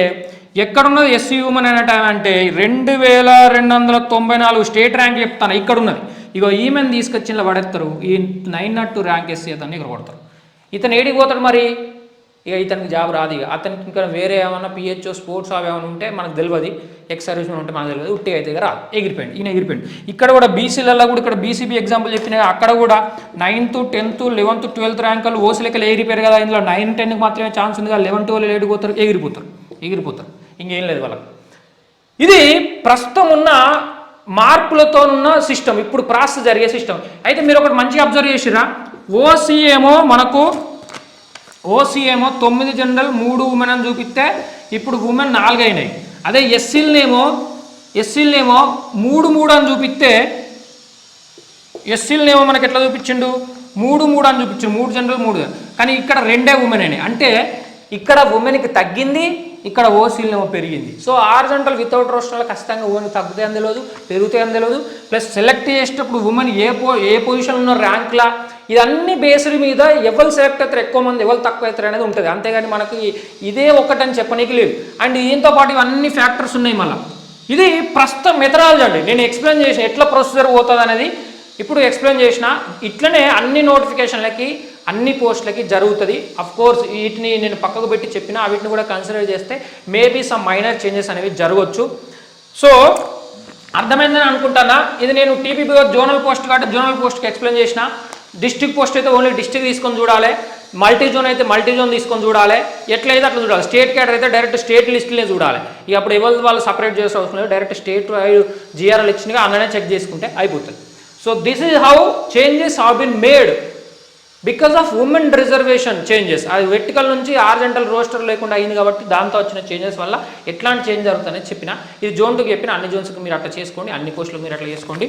ఎక్కడున్నది ఎస్సీ ఉమెన్ అనే టైం అంటే 2294 స్టేట్ ర్యాంక్ చెప్తాను ఇక్కడ ఉన్నది. ఇగో ఈమెను తీసుకొచ్చి ఇలా పడేస్తారు, ఈ 902 ర్యాంక్ ఎస్సీ అతన్ని ఇక్కడ కొడతారు. ఇతను ఏడికి పోతాడు మరి, ఇక ఇతనికి జాబ్ రాదు. ఇక అతనికి ఇంకా వేరే ఏమన్నా పిహెచ్ఓ స్పోర్ట్స్ అవి ఏమైనా ఉంటే మనకు తెలియదు, ఎక్స్ సర్వీస్ ఉంటే మనకు తెలియదు, ఉట్టి అయితే రాదు, ఎగిరిపోయింది. ఈయన ఎగిరిపోయింది. ఇక్కడ కూడా బీసీలలో కూడా ఇక్కడ బీసీబీ ఎగ్జాంపుల్ చెప్పిన అక్కడ కూడా 9th 10th 11th 12th ర్యాంకులు ఓసీ లెక్కలు ఎగిరిపోయారు కదా. ఇందులో 9 10కి మాత్రమే ఛాన్స్ ఉంది కదా, 11 12 ఏడిపోతారు, ఎగిరిపోతారు ఇంకేం లేదు వాళ్ళకి. ఇది ప్రస్తుతం ఉన్న మార్పులతో ఉన్న సిస్టమ్, ఇప్పుడు ప్రాసెస్ జరిగే సిస్టమ్. అయితే మీరు ఒకటి మంచిగా అబ్జర్వ్ చేసిరా, ఓసీ ఏమో 9 జనరల్ 3 ఉమెన్ అని చూపిస్తే ఇప్పుడు ఉమెన్ 4 అయినాయి. అదే ఎస్సీలనేమో 3 అని చూపిస్తే ఎస్సీలనేమో మనకి ఎట్లా చూపించిండు, 3 అని చూపించిండు, 3 జనరల్ 3. కానీ ఇక్కడ 2 ఉమెన్ అయినాయి. అంటే ఇక్కడ ఉమెన్కి తగ్గింది, ఇక్కడ ఓసీలనేమో పెరిగింది. సో హారిజాంటల్ వితౌట్ రోస్టర్లో ఖచ్చితంగా ఉమెన్ తగ్గుతాయని తెలియదు, పెరుగుతాయని తెలియదు. ప్లస్ సెలెక్ట్ చేసేటప్పుడు ఉమెన్ ఏ పొజిషన్ ఉన్న ర్యాంక్లా, ఇదన్నీ బేస్డ్ మీద ఎవరు సెలెక్ట్ అవుతారు, ఎక్కువ మంది ఎవరు తక్కువ అవుతారు అనేది ఉంటుంది. అంతేగాని మనకి ఇదే ఒకటని చెప్పనీకి లేదు. అండ్ దీంతో పాటు ఇవన్నీ ఫ్యాక్టర్స్ ఉన్నాయి. మళ్ళీ ఇది ప్రస్తుతం మెథడాలజీ అండి, నేను ఎక్స్ప్లెయిన్ చేసిన ఎట్లా ప్రొసీజర్ పోతుంది అనేది ఇప్పుడు ఎక్స్ప్లెయిన్ చేసిన. ఇట్లనే అన్ని నోటిఫికేషన్లకి అన్ని పోస్టులకి జరుగుతుంది. అఫ్ కోర్స్ వీటిని నేను పక్కకు పెట్టి చెప్పిన వీటిని కూడా కన్సిడర్ చేస్తే మేబీ సమ్ మైనర్ చేంజెస్ అనేవి జరగవచ్చు. సో అర్థమైందని అనుకుంటున్నా. ఇది నేను టీపీపీ జోనల్ పోస్ట్ కాబట్టి జోనల్ పోస్ట్కి ఎక్స్ప్లెయిన్ చేసిన. డిస్ట్రిక్ట్ పోస్ట్ అయితే ఓన్లీ డిస్ట్రిక్ట్ తీసుకొని చూడాలి, మల్టీ జోన్ అయితే మల్టీ జోన్ తీసుకొని చూడాలి, ఎట్లయితే అట్లా చూడాలి. స్టేట్ క్యాడర్ అయితే డైరెక్ట్ స్టేట్ లిస్టులే చూడాలి. ఇక అప్పుడు ఎవరు వాళ్ళు సపరేట్ చేసే అవసరం లేదు, డైరెక్ట్ స్టేట్ జిఆర్ఎల్ ఇచ్చినగా అందులోనే చెక్ చేసుకుంటే అయిపోతుంది. So this is how changes have been made because of women reservation changes. అది వెర్టికల్ నుంచి హారిజాంటల్ రోస్టర్ లేకుండా అయింది కాబట్టి దాంతో వచ్చిన చేంజెస్ వల్ల ఎట్లాంటి చేంజ్ జరుగుతుందని చెప్పిన. ఇది జోన్ 2కి చెప్పిన, అన్ని జోన్స్కి మీరు అట్లా చేసుకోండి, అన్ని పోస్టులకు మీరు అట్లా చేసుకోండి.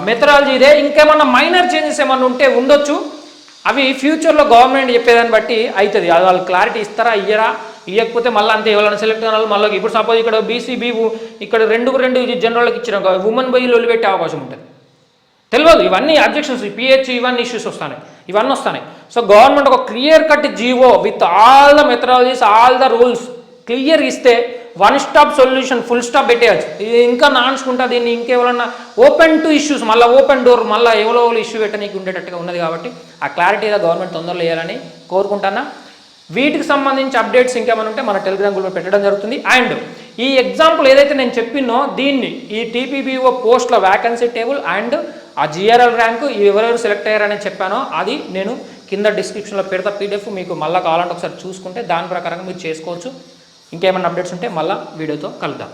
మెథడాలజీ ఇదే. ఇంకేమన్నా మైనర్ చేంజెస్ ఏమన్నా ఉంటే ఉండొచ్చు, అవి ఫ్యూచర్లో గవర్నమెంట్ చెప్పేదాన్ని బట్టి అవుతుంది. అది వాళ్ళు క్లారిటీ ఇస్తారా ఇయ్యరా, ఇవ్వకపోతే మళ్ళీ అంతే ఎవరైనా సెలెక్ట్ అయిన వాళ్ళు మళ్ళీ. ఇప్పుడు సపోజ్ ఇక్కడ బీసీబీ ఇక్కడ 2 జనరల్కి ఇచ్చిన ఉమెన్ బై లొల్లి పెట్టే అవకాశం ఉంటుంది, తెలియదు. ఇవన్నీ అబ్జెక్షన్స్, పిహెచ్ ఇవన్నీ ఇష్యూస్ వస్తాయి, ఇవన్నీ వస్తాయి. సో గవర్నమెంట్ ఒక clear cut GO with all the methodologies, all the rules clear ఇస్తే one stop solution, full stop పెట్టేయచ్చు. ఇది ఇంకా నాన్చుకుంటా దీన్ని ఇంకెవరన్నా ఓపెన్ టు ఇష్యూస్, మళ్ళీ ఓపెన్ డోర్, మళ్ళీ ఎవరో ఇష్యూ పెట్టనీకి ఉండేటట్టుగా ఉన్నది. కాబట్టి ఆ క్లారిటీగా గవర్నమెంట్ తొందరలో వేయాలని కోరుకుంటున్నా. వీటికి సంబంధించి అప్డేట్స్ ఇంకేమైనా ఉంటే మన టెలిగ్రామ్ గ్రూప్లో పెట్టడం జరుగుతుంది. అండ్ ఈ ఎగ్జాంపుల్ ఏదైతే నేను చెప్పినో దీన్ని ఈ టీపీబీఓ పోస్ట్ల వ్యాకెన్సీ టేబుల్ అండ్ ఆ జిఆర్ఎల్ ర్యాంకు ఎవరెవరు సెలెక్ట్ అయ్యారని చెప్పానో అది నేను కింద డిస్క్రిప్షన్లో పెడతా పీడిఎఫ్. మీకు మళ్ళీ కావాలంటే ఒకసారి చూసుకుంటే దాని ప్రకారంగా మీరు చేసుకోవచ్చు. ఇంకేమైనా అప్డేట్స్ ఉంటే మళ్ళీ వీడియోతో కలుద్దాం.